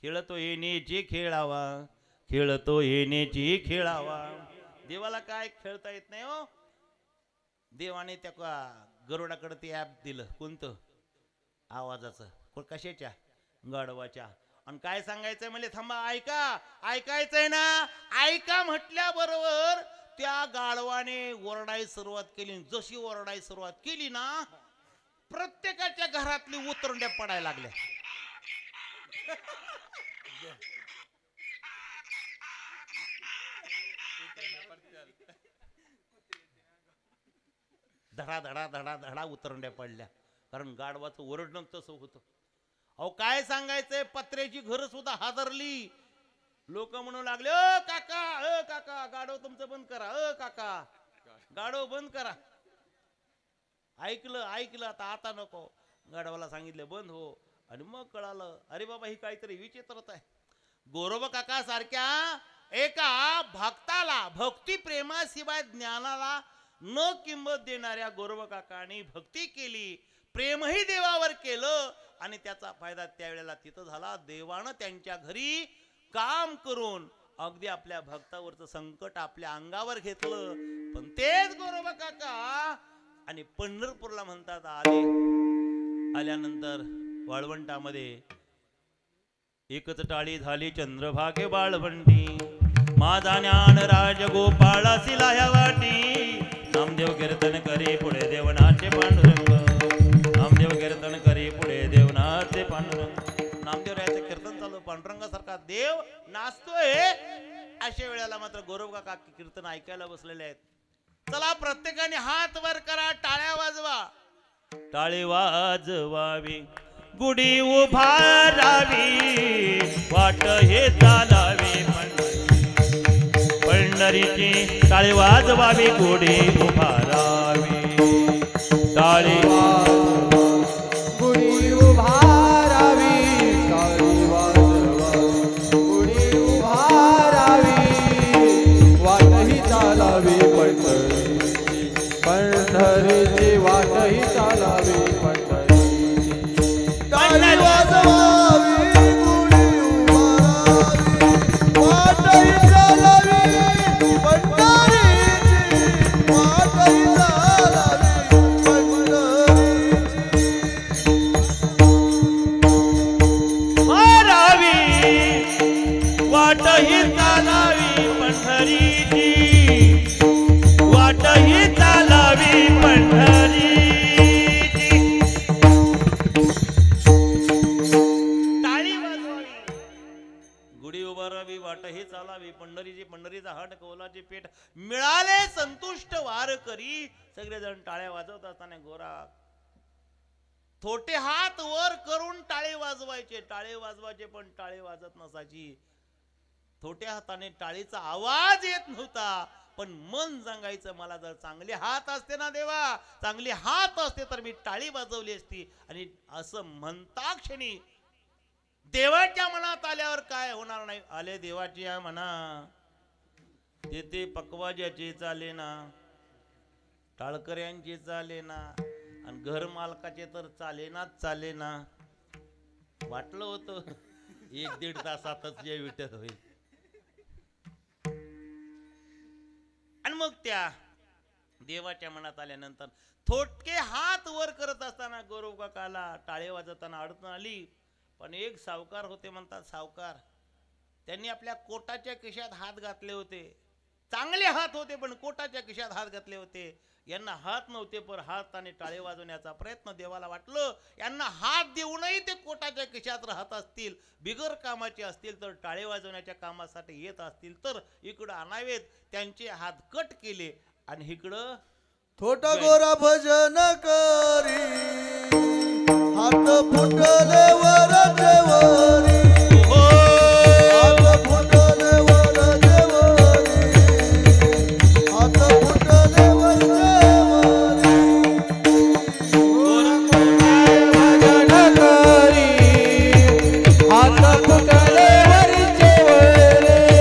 खेळतो येण्याची खेळावा, खेळतो येण्याची खेळावा. देवाला काय खेळता येत नाही हो. देवाने त्या गरुडाकडे ते ॲप दिलं. कोणतं, आवाजाचं. कशाच्या, गाढवाच्या. आणि काय सांगायचंय म्हणले, थांबा ऐका, ऐकायचंय ना, ऐका म्हटल्याबरोबर त्या गाढवाने ओरडायला सुरुवात केली. जशी ओरडायला सुरुवात केली ना, प्रत्येकाच्या घरातली उतरंड्या पडायला लागल्या. धडा धडा धडा धडा उतरंड्या पडल्या. कारण गाढवाचं ओरडणं तसं होतं. अहो काय सांगायचंय, पत्र्याची घर सुद्धा हादरली. लोक म्हणू लागले, अ काका गाढव तुमचं बंद करा, काका गाढव बंद करा. ऐकलं आता नको. गाढवाला सांगितलं बंद हो. आणि मग कळालं, अरे बाबा ही काहीतरी विचित्रच आहे. गोरोबा काका सारख्या एका भक्ताला, भक्ती प्रेमाशिवाय ज्ञानाला न किंमत देणाऱ्या गोरोबा काकांनी भक्ती केली, प्रेमही देवावर केलं, आणि त्याचा फायदा त्यावेळेला तिथं झाला. देवानं त्यांच्या घरी काम करून अगदी आपल्या भक्तावरचं संकट आपल्या अंगावर घेतलं. पण तेच गोरोबा काका आणि पंढरपूरला म्हणतात आल्यानंतर वाळवंटामध्ये एकच टाळी झाली चंद्रभागे बाळवंटी, माझा ज्ञान राजगोपाळासी लाह्या वाटी, नामदेव कीर्तन करी पुढे देवनाचे पांडुरंग, नामदेव कीर्तन करी पुढे देवनाचे पांडुरंग. नामदेव रायाचं कीर्तन चालू, पांडुरंगासारखा देव नाचतोय. अशा वेळेला मात्र गोरोबा काका कीर्तन ऐकायला बसलेले आहेत. चला प्रत्येकाने हात वर करा, टाळ्या वाजवा. टाळी वाजवावी, गुढी उभारावी, वाट हे चालावी पंढरीची. टाळी वाजवावी, गुढी उभारावी, टाळी गुढी उभारावी, टाळी वाजवावी, गुढी उभारावी, वाटही चालावी पंढरीची, पंढरीची वाटही चालावी पंढरीची. टाळी वाजवावी, गुढी उभारावी, वाटही चालावी पंढरीची, वाटही चालावी पंढरीची. मारावी, वाटही चालावी पंढरीची, वाटही चालावी पंढरीची. टाळी वाजवावी, गुढी उभारावी, वाटही चालावी पंढरीची. पंढरीचा हट कौलाची पेठ, मिळाले संतुष्ट वार करी. सगळेजण टाळ्या वाजवत असताना गोरा थोटे हात वर करून टाळे वाजवायचे. टाळे वाजवायचे पण टाळे वाजत नसायची. थोट्या हाताने टाळीचा आवाज येत नव्हता. पण मन सांगायचं मला जर चांगले हात असते ना देवा, चांगले हात असते तर मी टाळी वाजवली असती. आणि असं म्हणता क्षणी देवाच्या मनात आल्यावर काय होणार नाही. आले देवाच्या म्हणा तेथे पकवाजाचे चाले ना, टाळकऱ्यांचे चाले ना, आणि घर मालकाचे तर चालेनाच चाले ना. वाटलं होतं 1-1.5 तासातच जे विटत होईल. आणि मग त्या देवाच्या मनात आल्यानंतर थोटके हात वर करत असताना गौरव काकाला टाळे वाजवताना अडचण आली. पण एक सावकार होते म्हणतात, सावकार त्यांनी आपल्या कोटाच्या खिशात हात घातले होते. चांगले हात होते पण कोटाच्या खिशात हात घातले होते. यांना हात नव्हते पण हात आणि टाळे वाजवण्याचा प्रयत्न. देवाला वाटलं यांना हात देऊनही ते कोटाच्या खिशात राहत असतील, बिगर कामाचे असतील तर टाळे वाजवण्याच्या कामासाठी येत असतील तर इकडं आणावेत. त्यांचे हात कट केले आणि इकडं थोटा गोरा भजन करी, हात फुटले वरचे वरी, हात फुटले वरचे वरी, हात फुटले वरचे वरी. भजन करी, हात फुटले वरचे वरी,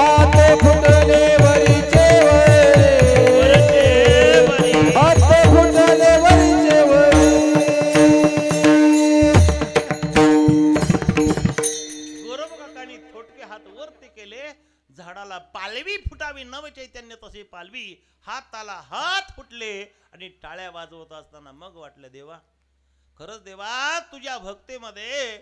हात फुटले वरचे वरी, हात फुटले वरचे वरी. गौरव काकांनी थोटके हात वरती केले. झाडाला पालवी फुटावी नव चैतन्य तसे पालवी. हाताला हात फुटले आणि टाळ्या वाजवत असताना मग वाटलं देवा, खरंच देवा तुझ्या भक्तीमध्ये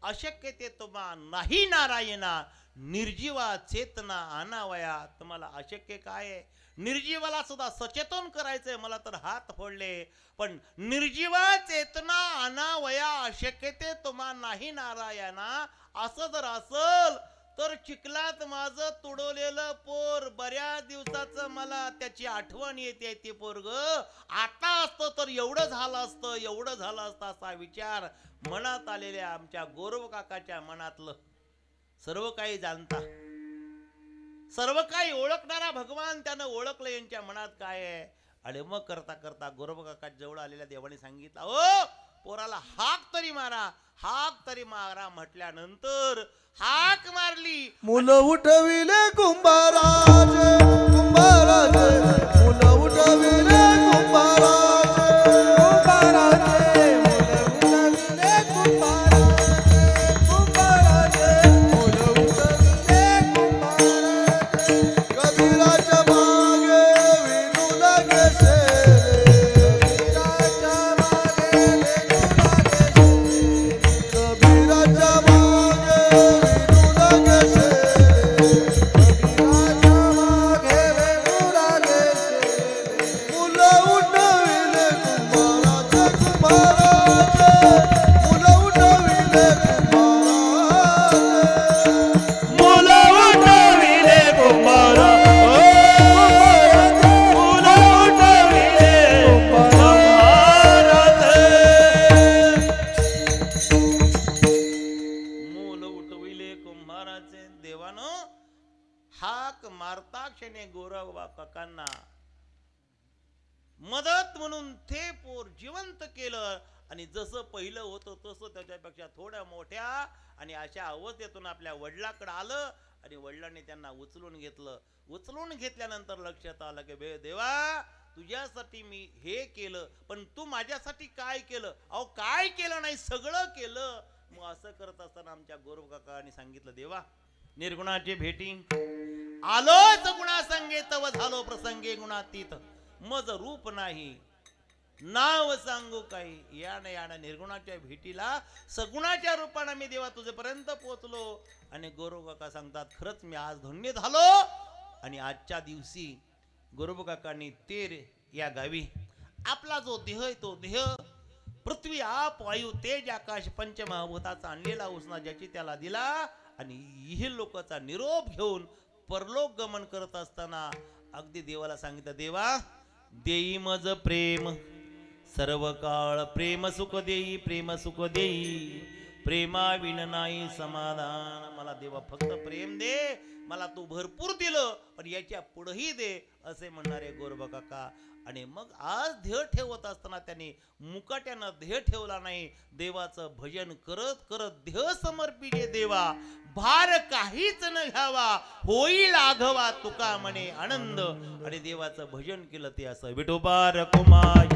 अशक्य ते तुम्हा नाही नारायणा. निर्जीवा चेतना आणावया, तुम्हाला अशक्य काय आहे? निर्जीवाला सुद्धा सचेतन करायचंय, मला तर हात फोडले. पण निर्जीवा चेतना आणावया अशक्य ते तुम्हा नाही नारायणा. असं जर असल तर चिखलात माझं तुडवलेलं पोर बऱ्याच दिवसाचं मला त्याची आठवण येते. ते पोरग आता असतं तर एवढं झालं असतं, एवढं झालं असतं असा विचार मनात आलेल्या आमच्या गौरव काकाच्या मनातलं. सर्व काही जाणता, सर्व काही ओळखणारा भगवान त्यानं ओळखलं यांच्या मनात काय आहे. आणि मग करता करता गौरव काका जवळ आलेल्या देवाने सांगितलं, ओ पोराला हाक तरी मारा, हाक तरी मारा. म्हटल्यानंतर हाक मारली. मुलं उठविले कुंभाराजे, कुंभाराजे, मुलं उठविले कुंभाराजे, कुंभाराचे मुलं उठविले कुंभाराचे, कुंभाराचे मुलं उठविले कुंभाराचे. कबीराच्या मागे विणू लागे शेरे, कबीराच्या मागे वेणू लागे शेरे, कबीराच्या मागे विणू लागे शेरे, कबीराच्या मागे वेणू लागे शेरे. मुलं उठविले कुंभाराचे, कुंभाराचे, मुलं उठविले कुंभाराचे. मुलं उठविले कुंभारा, मुलं उठविले मूल उठविले कुंभाराचे. देवानं हाक मारता क्षणी गौरव काकांना मदत म्हणून ते पोर जिवंत केलं. आणि जसं पहिलं होतं तसं त्याच्यापेक्षा थोड्या मोठ्या आणि अशा अवस्थेतून आपल्या वडिलाकडे आलं. आणि वडिलांनी त्यांना उचलून घेतलं. उचलून घेतल्यानंतर लक्षात आलं की देवा तुझ्यासाठी मी हे केलं पण तू माझ्यासाठी काय केलं? अहो काय केलं नाही, सगळं केलं. मग असं करत असताना आमच्या गौरव काकांनी सांगितलं, देवा निर्गुणाची भेटी आलोच गुणासंगे तव झालो प्रसंगे गुणातीत. मज रूप नाही नाव सांगू काही. यानं यानं निर्गुणाच्या भेटीला सगुणाच्या रूपाने मी देवा तुझेपर्यंत पोहोचलो. आणि गौरव काका सांगतात, खरंच मी आज धन्य झालो. आणि आजच्या दिवशी गौरव काकांनी तेर या गावी आपला जो देह आहे तो देह पृथ्वी आप वायू तेज आकाश पंचमहाभूताचा आणलेला उसना ज्याची त्याला दिला. आणि इह लोकांचा निरोप घेऊन परलोक गमन करत असताना अगदी देवाला सांगितलं, देवा देई मज प्रेम सर्व काळ प्रेम सुख देई, प्रेम सुख देई. प्रेमाविन नाही समाधान. मला देवा फक्त प्रेम दे, मला तू भरपूर दिलं पण याच्या पुढेही दे असे म्हणणारे गोरबा काका. आणि मग आज ध्येय ठेवत असताना त्यांनी मुकाट्यानं ध्येय ठेवला नाही. देवाचं भजन करत करत ध्येय समर्पिले देवा, भार काहीच न घ्यावा, होईल आघवा तुका म्हणे आनंद. आणि देवाचं भजन केलं ते असं. विठोबा रखुमाई,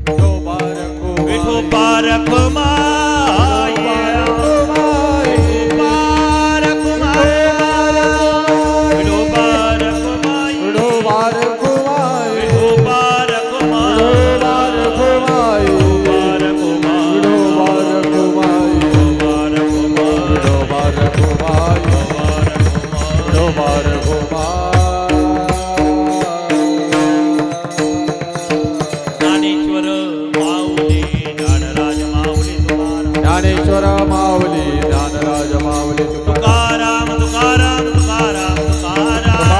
विठोबा रखुमाई, विठोबा रखुमाई, विठोबा रखुमाई, विठोबा रखुमाई, विठोबा रखुमाई, विठोबा रखुमाई, विठोबा रखुमाई, विठोबा रखुमाई, विठोबा रखुमाई, विठोबा रखुमाई. ज्ञानेश्वर माऊली ज्ञानराज माऊली तुकाराम, ज्ञानेश्वर माऊली ज्ञानराज माऊली तुकाराम तुकाराम तुकाराम तुकाराम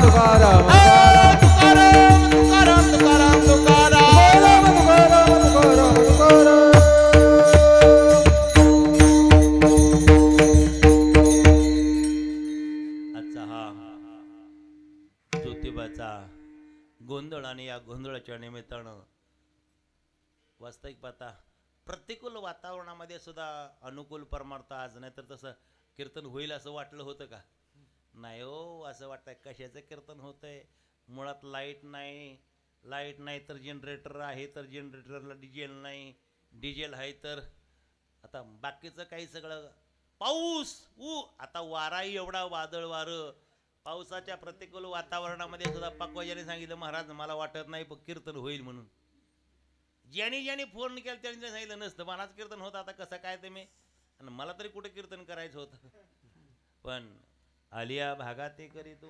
तुकाराम तुकाराम तुकाराम तुकाराम तुकाराम तुकाराम तुकाराम. आजचा हा ज्योतिबाचा गोंधळ आणि या गोंधळाच्या निमित्तानं वास्तविक पाहता प्रतिकूल वातावरणामध्ये सुद्धा अनुकूल परमार्थ आज, नाही तर तसं कीर्तन होईल असं वाटलं होतं का? नाही हो, असं वाटतंय कशाचं कीर्तन होतंय. मुळात लाईट नाही तर जनरेटर आहे, तर जनरेटरला डिझेल नाही, डिझेल आहे तर आता बाकीचं काही सगळं पाऊस आता वाराही एवढा वादळ वारं. पावसाच्या प्रतिकूल वातावरणामध्ये सुद्धा पक्वाजाने सांगितलं महाराज मला वाटत नाही कीर्तन होईल म्हणून. ज्यांनी फोन केला त्यांनी सांगितलं नसतं महाराज कीर्तन होतं. आता कसं काय ते मी, आणि मला तरी कुठे कीर्तन करायचं होतं. पण आलिया भागात ते करीतो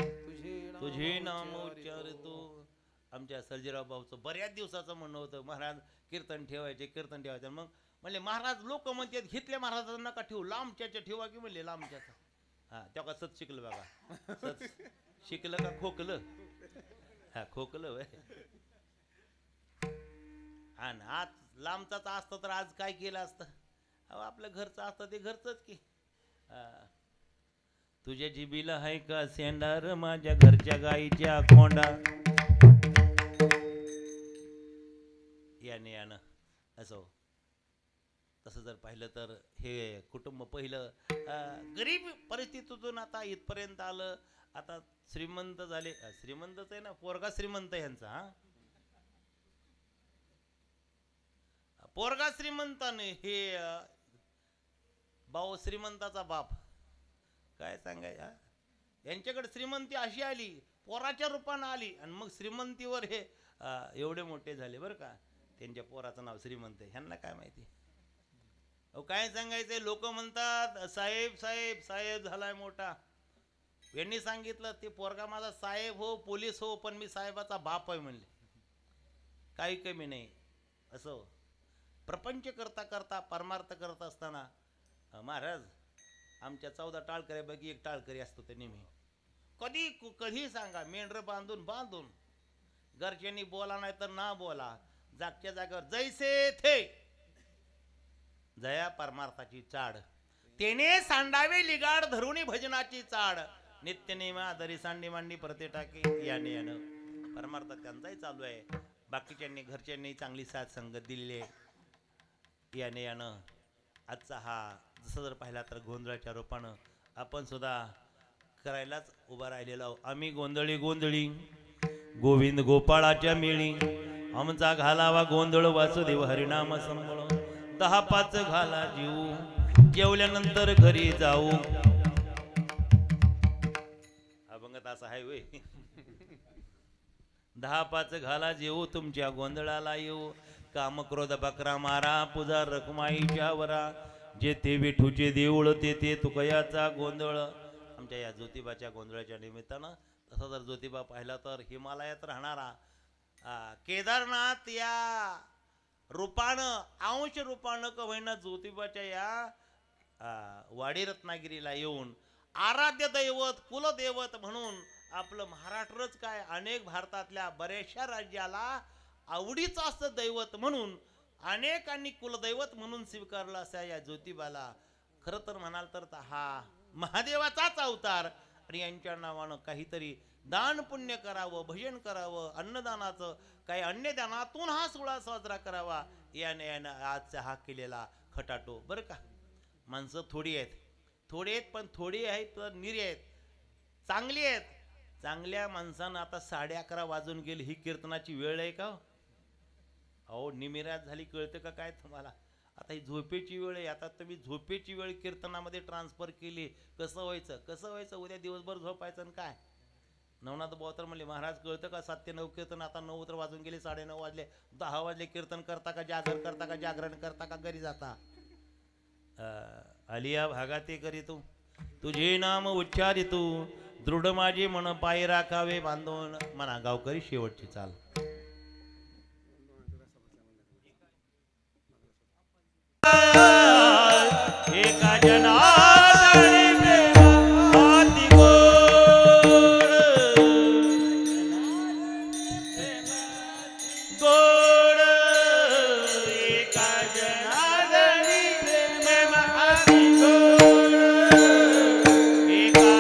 तुझे नाम उच्चारतो. आमच्या सर्जेराव भाऊचं बऱ्याच दिवसाचं म्हणणं होतं महाराज कीर्तन ठेवायचे. मग म्हणले महाराज लोक म्हणतात घेतल्या महाराजांना नका ठेवू, लांबच्या ठेवा की म्हणले लांबच्याचा. हा तेव्हा सत शिकलं बघा, सत शिकलं का खोकलं? हा खोकलं वय. हा ना, आज लांबचाच असतं तर आज काय केलं असतं. अहो आपलं घरचं असतं ते घरचंच की. तुझ्या जिबीला आहे का सेंडार माझ्या घरच्या गाईच्या खोंडा. यानं असो. तसं जर पाहिलं तर हे कुटुंब पहिलं गरीब परिस्थितीतून आता इथपर्यंत आलं. आता श्रीमंत झाले, श्रीमंतच आहे ना, पोरगा श्रीमंत यांचा. हा पोरगा श्रीमंताने हे भाऊ श्रीमंताचा बाप. काय सांगाय यांच्याकडे श्रीमंती अशी आली, पोराच्या रूपानं आली आणि मग श्रीमंतीवर हे एवढे मोठे झाले बरं का. त्यांच्या पोराचं नाव श्रीमंत आहे. ह्यांना काय माहिती. अहो काय सांगायचंय, लोक म्हणतात साहेब साहेब साहेब झालाय मोठा. यांनी सांगितलं ते पोरगा माझा साहेब हो, पोलीस हो, पण मी साहेबाचा बाप आहे म्हणले. काही कमी नाही. असं प्रपंच करता करता परमार्थ करत असताना महाराज आमच्या 14 टाळकऱ्यापैकी एक टाळकरी असतो ते नेहमी. कधी सांगा मेंढर बांधून घरच्यांनी बोला नाही तर ना बोला, जागच्या जागेवर जैसे थे जया परमार्थाची चाड, तेने सांडावे लिगाड धरुणी भजनाची चाड, नित्य नेमा दरी सांडी मांडी परते टाके. यानं परमार्थ त्यांचाही चालू आहे. बाकीच्यांनी घरच्यांनी चांगली साथ संगत दिलेली आहे. यानं आजचा हा जसं जर पाहिला तर गोंधळाच्या रूपानं आपण सुद्धा करायलाच उभा राहिलेलो आहोत. आम्ही गोंधळी गोविंद गोपाळाच्या मेळी, आमचा घालावा गोंधळ वासुदेव हरिनाम संबळ. 10-5 घाला जीव, जेवल्यानंतर घरी जाऊ. अभंगात असा आहे वे. 10-5 घाला जेऊ, तुमच्या गोंधळाला येऊ. काम क्रोध बकरा मारा, पूजा रखुमाईच्या वरा. जेथे विठूचे देऊळ तेथे तुकयाचा गोंधळ. आमच्या या ज्योतिबाच्या गोंधळाच्या निमित्तानं तसा जर ज्योतिबा पाहिला तर हिमालयात राहणारा केदारनाथ या रूपानं, अंश रूपानं का होईना ज्योतिबाच्या या वाडी रत्नागिरीला येऊन आराध्य दैवत कुलदैवत म्हणून आपलं महाराष्ट्रच काय अनेक भारतातल्या बऱ्याचशा राज्याला आवडीचं असं दैवत म्हणून अनेकांनी कुलदैवत म्हणून स्वीकारला असा या ज्योतिबाला खरं तर म्हणाल तर हा महादेवाचाच अवतार आणि यांच्या नावानं काहीतरी दान पुण्य करावं, भजन करावं, अन्नदानाचं काही अन्नदानातून हा सोहळा साजरा करावा याने आजचा हा केलेला खटाटो. बरं का, माणसं थोडी आहेत पण थोडी आहेत तर निरी आहेत, चांगली आहेत. चांगल्या माणसानं आता 11:30 वाजून गेले, ही कीर्तनाची वेळ आहे का? अहो निमिरात झाली, कळतं का काय तुम्हाला? आता ही झोपेची वेळ आहे. आता तुम्ही झोपेची वेळ कीर्तनामध्ये ट्रान्सफर केली, कसं व्हायचं? उद्या दिवसभर झोपायचं आणि काय? नवनाथ भाऊ तर म्हणले, महाराज कळतं का 7 ते 9 कीर्तन, आता 9 तर वाजून गेले, 9:30 वाजले, 10 वाजले, कीर्तन करता का जागरण करता का घरी जाता? आलिया भागाते करी तू तुझे नाम उच्चारितू, दृढ माझे मन पाय राखावे बांधून, म्हणा गावकरी शेवटची चाल. एका जनार्दनी प्रेमाती गोड, एका जनार्दनी प्रेमाती गोड, एका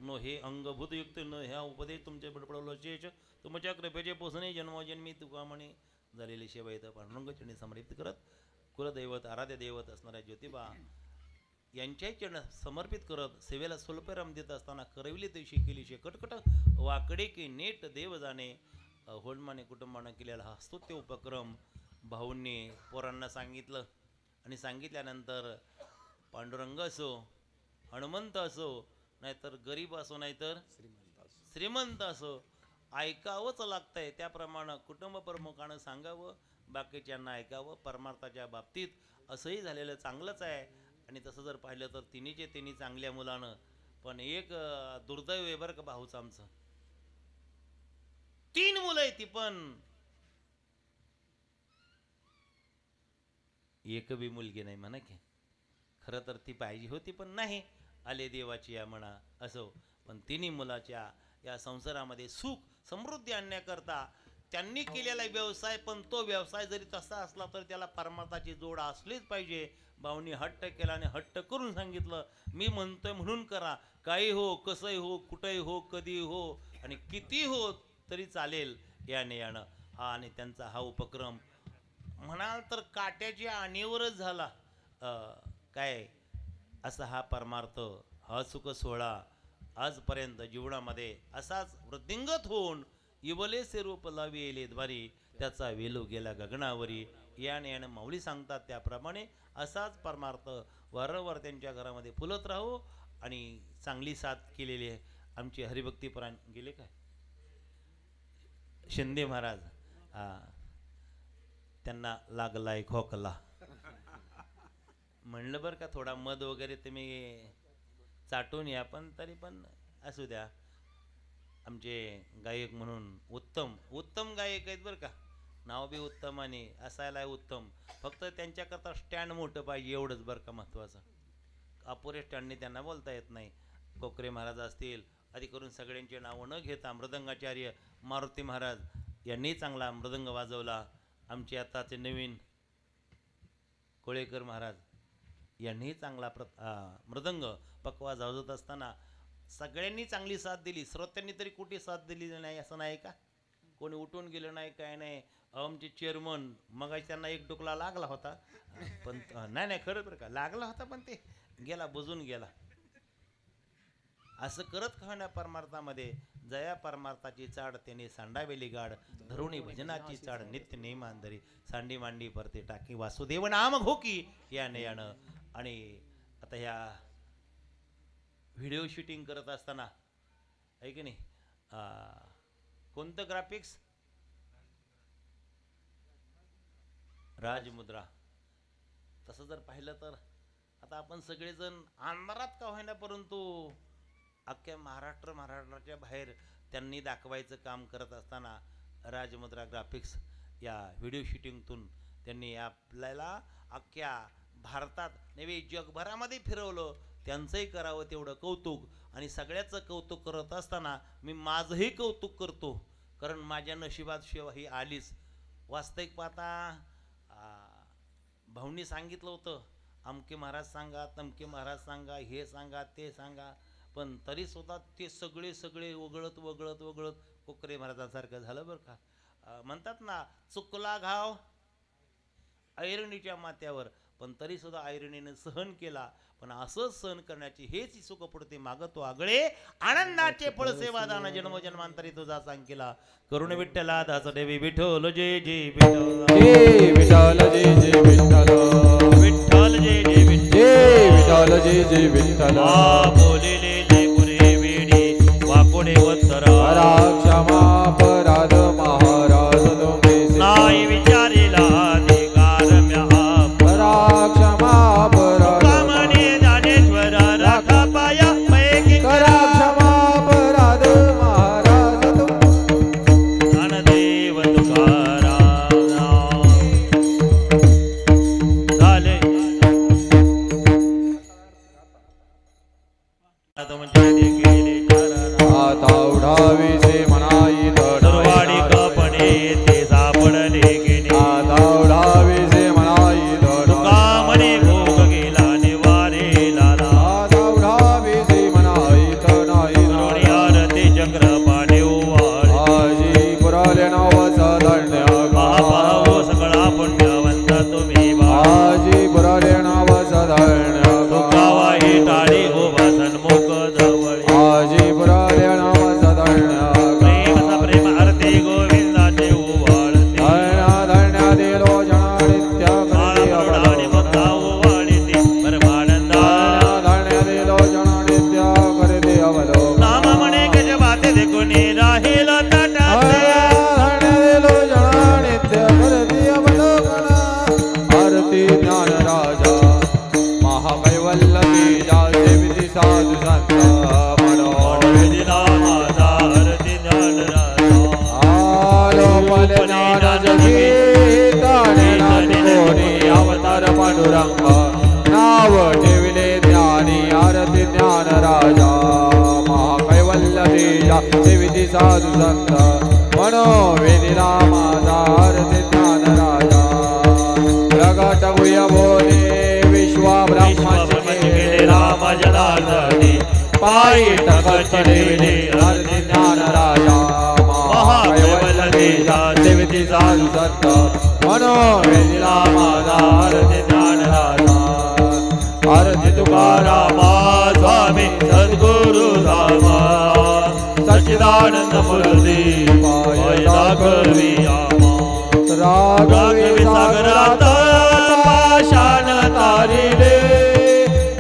न हे अंगभूतयुक्त न ह्या उपदेश तुमचे बडबडवलं शेष तुमच्या कृपेचे पोसणे जन्मोजन्मी तुका म्हणे झालेली सेवा इथं पांडुरंग चरणी समर्पित करत कुलदैवत आराध्य दैवत असणाऱ्या ज्योतिबा यांच्याही चरण समर्पित करत सेवेला स्वल्पराम देत असताना करविली तशी केली शे कटकट वाकडे की नेट देव जाणे होडमाने कुटुंबानं केलेला हा स्तुत्य उपक्रम भाऊंनी पोरांना सांगितलं आणि सांगितल्यानंतर पांडुरंग असो हनुमंत असो नाहीतर गरीब असो नाहीतर श्रीमंत असो ऐकावंच लागतंय त्याप्रमाणे कुटुंब प्रमुखानं सांगावं बाकीच्यांना ऐकावं परमार्थाच्या बाबतीत असंही झालेलं चांगलंच आहे आणि तसं जर पाहिलं तर तिन्ही चांगल्या मुलानं पण एक दुर्दैव आहे बरं का भाऊच आमचं 3 मुलं आहे ती पण एक बी मुलगी नाही म्हणा की खरं तर ती पाहिजे होती पण नाही आले देवाची या म्हणा असो पण 3 मुलाच्या या संसारामध्ये सुख समृद्धी आणण्याकरता त्यांनी केलेला व्यवसाय पण तो व्यवसाय जरी तसा असला तर त्याला परमार्थाची जोड असलीच पाहिजे भाऊनी हट्ट केला आणि हट्ट करून सांगितलं मी म्हणतोय म्हणून करा काही हो कसंही हो कुठंही हो कधी हो आणि किती हो तरी चालेल याने यानं हा आणि त्यांचा हा उपक्रम म्हणाल तर काट्याच्या आणीवरच झाला काय असा हा परमार्थ हा सुख सोहळा आजपर्यंत जीवनामध्ये असाच वृद्धिंगत होऊन इवलेसे रूप लाविले द्वारी त्याचा वेलो गेला गगनावरी याने याने माऊली सांगतात त्याप्रमाणे असाच परमार्थ वारंवार त्यांच्या घरामध्ये फुलत राहू आणि चांगली साथ केलेली आहे आमची हरिभक्तीपरायण गेले काय शिंदे महाराज त्यांना लागलाय खोकला म्हणलं बरं का थोडा मध वगैरे तुम्ही चाटून या पण तरी पण असू द्या आमचे गायक म्हणून उत्तम गायक आहेत बरं का नाव बी उत्तम आणि असायला उत्तम फक्त त्यांच्याकरता स्टँड मोठं पाहिजे एवढंच बरं का महत्त्वाचं अपुरे स्टँडने त्यांना बोलता येत नाही कोकरे महाराज असतील आधी करून सगळ्यांचे नावं न घेता मृदंगाचार्य मारुती महाराज यांनी चांगला मृदंग वाजवला आमचे आताचे नवीन कोळेकर महाराज यांनी चांगला मृदंग पक्वा वाजवत असताना सगळ्यांनी चांगली साथ दिली श्रोत्यांनी तरी कुठे साथ दिली नाही असं नाही का कोणी उठून गेलं नाही काय नाही आमचे चेअरमन मग त्यांना एक डुकला लागला होता पण नाही खरं बरं का लागला होता पण ते गेला बुजून गेला असं करत खाण्या परमार्थामध्ये जया परमार्थाची चाड त्याने सांडावेली गाड धरुणी भजनाची चाड नित्य नेमांदरी सांडी मांडी परते टाकी वासुदेव नाम घोकी याने यानं आणि आता ह्या व्हिडिओ शूटिंग करत असताना आहे की नाही कोणतं ग्राफिक्स राजमुद्रा तसं जर पाहिलं तर आता आपण सगळेजण अंधारात का होईना परंतु अख्ख्या महाराष्ट्राच्या बाहेर त्यांनी दाखवायचं काम करत असताना राजमुद्रा ग्राफिक्स या व्हिडिओ शूटिंगतून त्यांनी आपल्याला अख्ख्या भारतात नव्हे जगभरामध्ये फिरवलं त्यांचंही करावं तेवढं कौतुक आणि सगळ्याचं कौतुक करत असताना मी माझंही कौतुक करतो कारण माझ्या नशिबात सेवा ही आलीच वास्तविक पाहता भाऊंनी सांगितलं होतं अमके महाराज सांगा तमके महाराज सांगा हे सांगा ते सांगा पण तरी सुद्धा ते सगळे वगळत कोकरे महाराजांसारखं झालं बरं का म्हणतात ना चुकला घाव ऐरणीच्या माथ्यावर पण तरी सुद्धा ऐरणीने सहन केला पण असंच सहन करण्याची हेच सुखपूर्ती मागतो आगळे आनंदाचे फळ सेवा दान जन्मजन्मांतरी तुझा सांग केला करुण विठ्ठला दास देवी विठ्ठल जय जय विठ्ठल जय विठ्ठल जय जय विठ्ठल विठ्ठल जय जय विठ्ठल जय जय विठ्ठल बोलिले जय पुरे वेडी वाकोडे वत्तरा क्षमा अपराध महाराज तुम्ही नाही विचारेला अधिकार म्या क्षमा अपराध कामने ज्ञानेश्वर राखा पाया पैकी करा क्षमा अपराध महाराज तुम्ही ज्ञानदेव तुकाराम झाले आता म्हणजे गेले आता उडावी से मनाई दरवाडी कपणे ते सापडले गेले आता उडावी से मनाई कामने भोग गेला निवारे लाला आता उडावी से मनाई नाही काशीपुराले नाम सदण्या प्रेम सप्रेम आरती गोविंदाचे ओवाळते धन्या धन्या दिलो जनानित्य करते आणि बंधा ओवाळते परमानंदा धन्या दिलो जनानित्य करते अवलोकन नाम म्हणे गज बाते देखुनी राहील ताटाते धन्या दिलो जनानित्य करते अवलोकन आरती ज्ञान राजा महाकैवल्यती जाते विधी साधू संत दिला माझा आरती ज्ञान राजा आलोपल ज्ञान जगी ताणे कोणी अवतार पांडुरंग नाव ठेविले ज्ञानी आरती ज्ञान राजा महाकैवल्य तेजा विधी साधू संत मनो वेदिला माझा आरती ज्ञान राजा प्रगट गुह्य बोले विश्वा ब्रह्मचे राम जनार्दनी पायी टकत ठेविले आरती ज्ञान राजा महाकैवल्य तेजा विधी साधू संत मनो वेदिला माझा आरती ज्ञान राजा आरती तुकारामा स्वामी सद्गुरु रामा सच्चिदानंद मूर्ती दाखवी राघवी सागरात पाषाण तारिले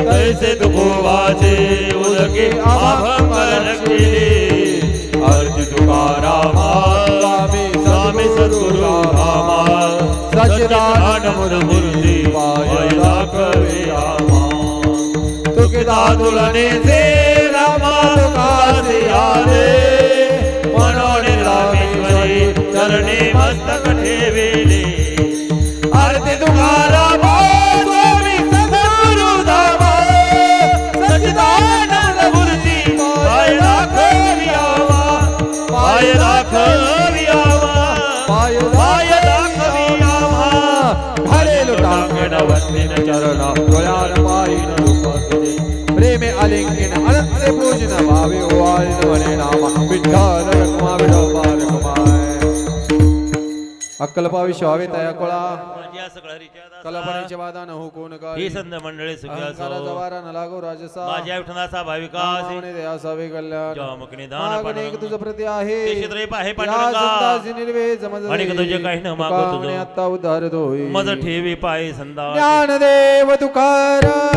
कैसे तुकोवाचे उदके अभंग रक्षिले आरती तुकारामा स्वामी सद्गुरु रामा सच्चिदानंद मूर्ती दाखवी तुकिता तुलने से रामा तुकासे आले मनोने रामेश्वरी चरणे मस्तक ठेविले आरती तुकारामा स्वामी सद्गुरु धामा सच्चिदानंद मूर्ती पाय दाखवी घरे लुटांगण वंदिन चरण डोळ्यान पायीन रूप तुझे प्रेमे अलिंगिन अनंत पूजन भावे ओवाळीन म्हणे नाम विठ्ठल रखमा विठोबा रखमाय अक्कलपा विश्वावे तया कोळा माझ्या सगळ्या रिचादा कल्पनेचे वादा न हो कोण ही काय संत मंडळी अहंकाराचा सुख्यासो वारा न लागो राजसा माझ्या विठ्ठलाचा भाविकास माने दया सावे कल्याण जॉमक निदान मागणे एक तुझं प्रति आहे ते क्षेत्र पाहे या पांडुरंगा संतासी निर्वे जमज आणि तुझे काही न मागो तुझं. आता उद्धार होई मज ठेवी पाय संदा ज्ञानदेव तुकाराम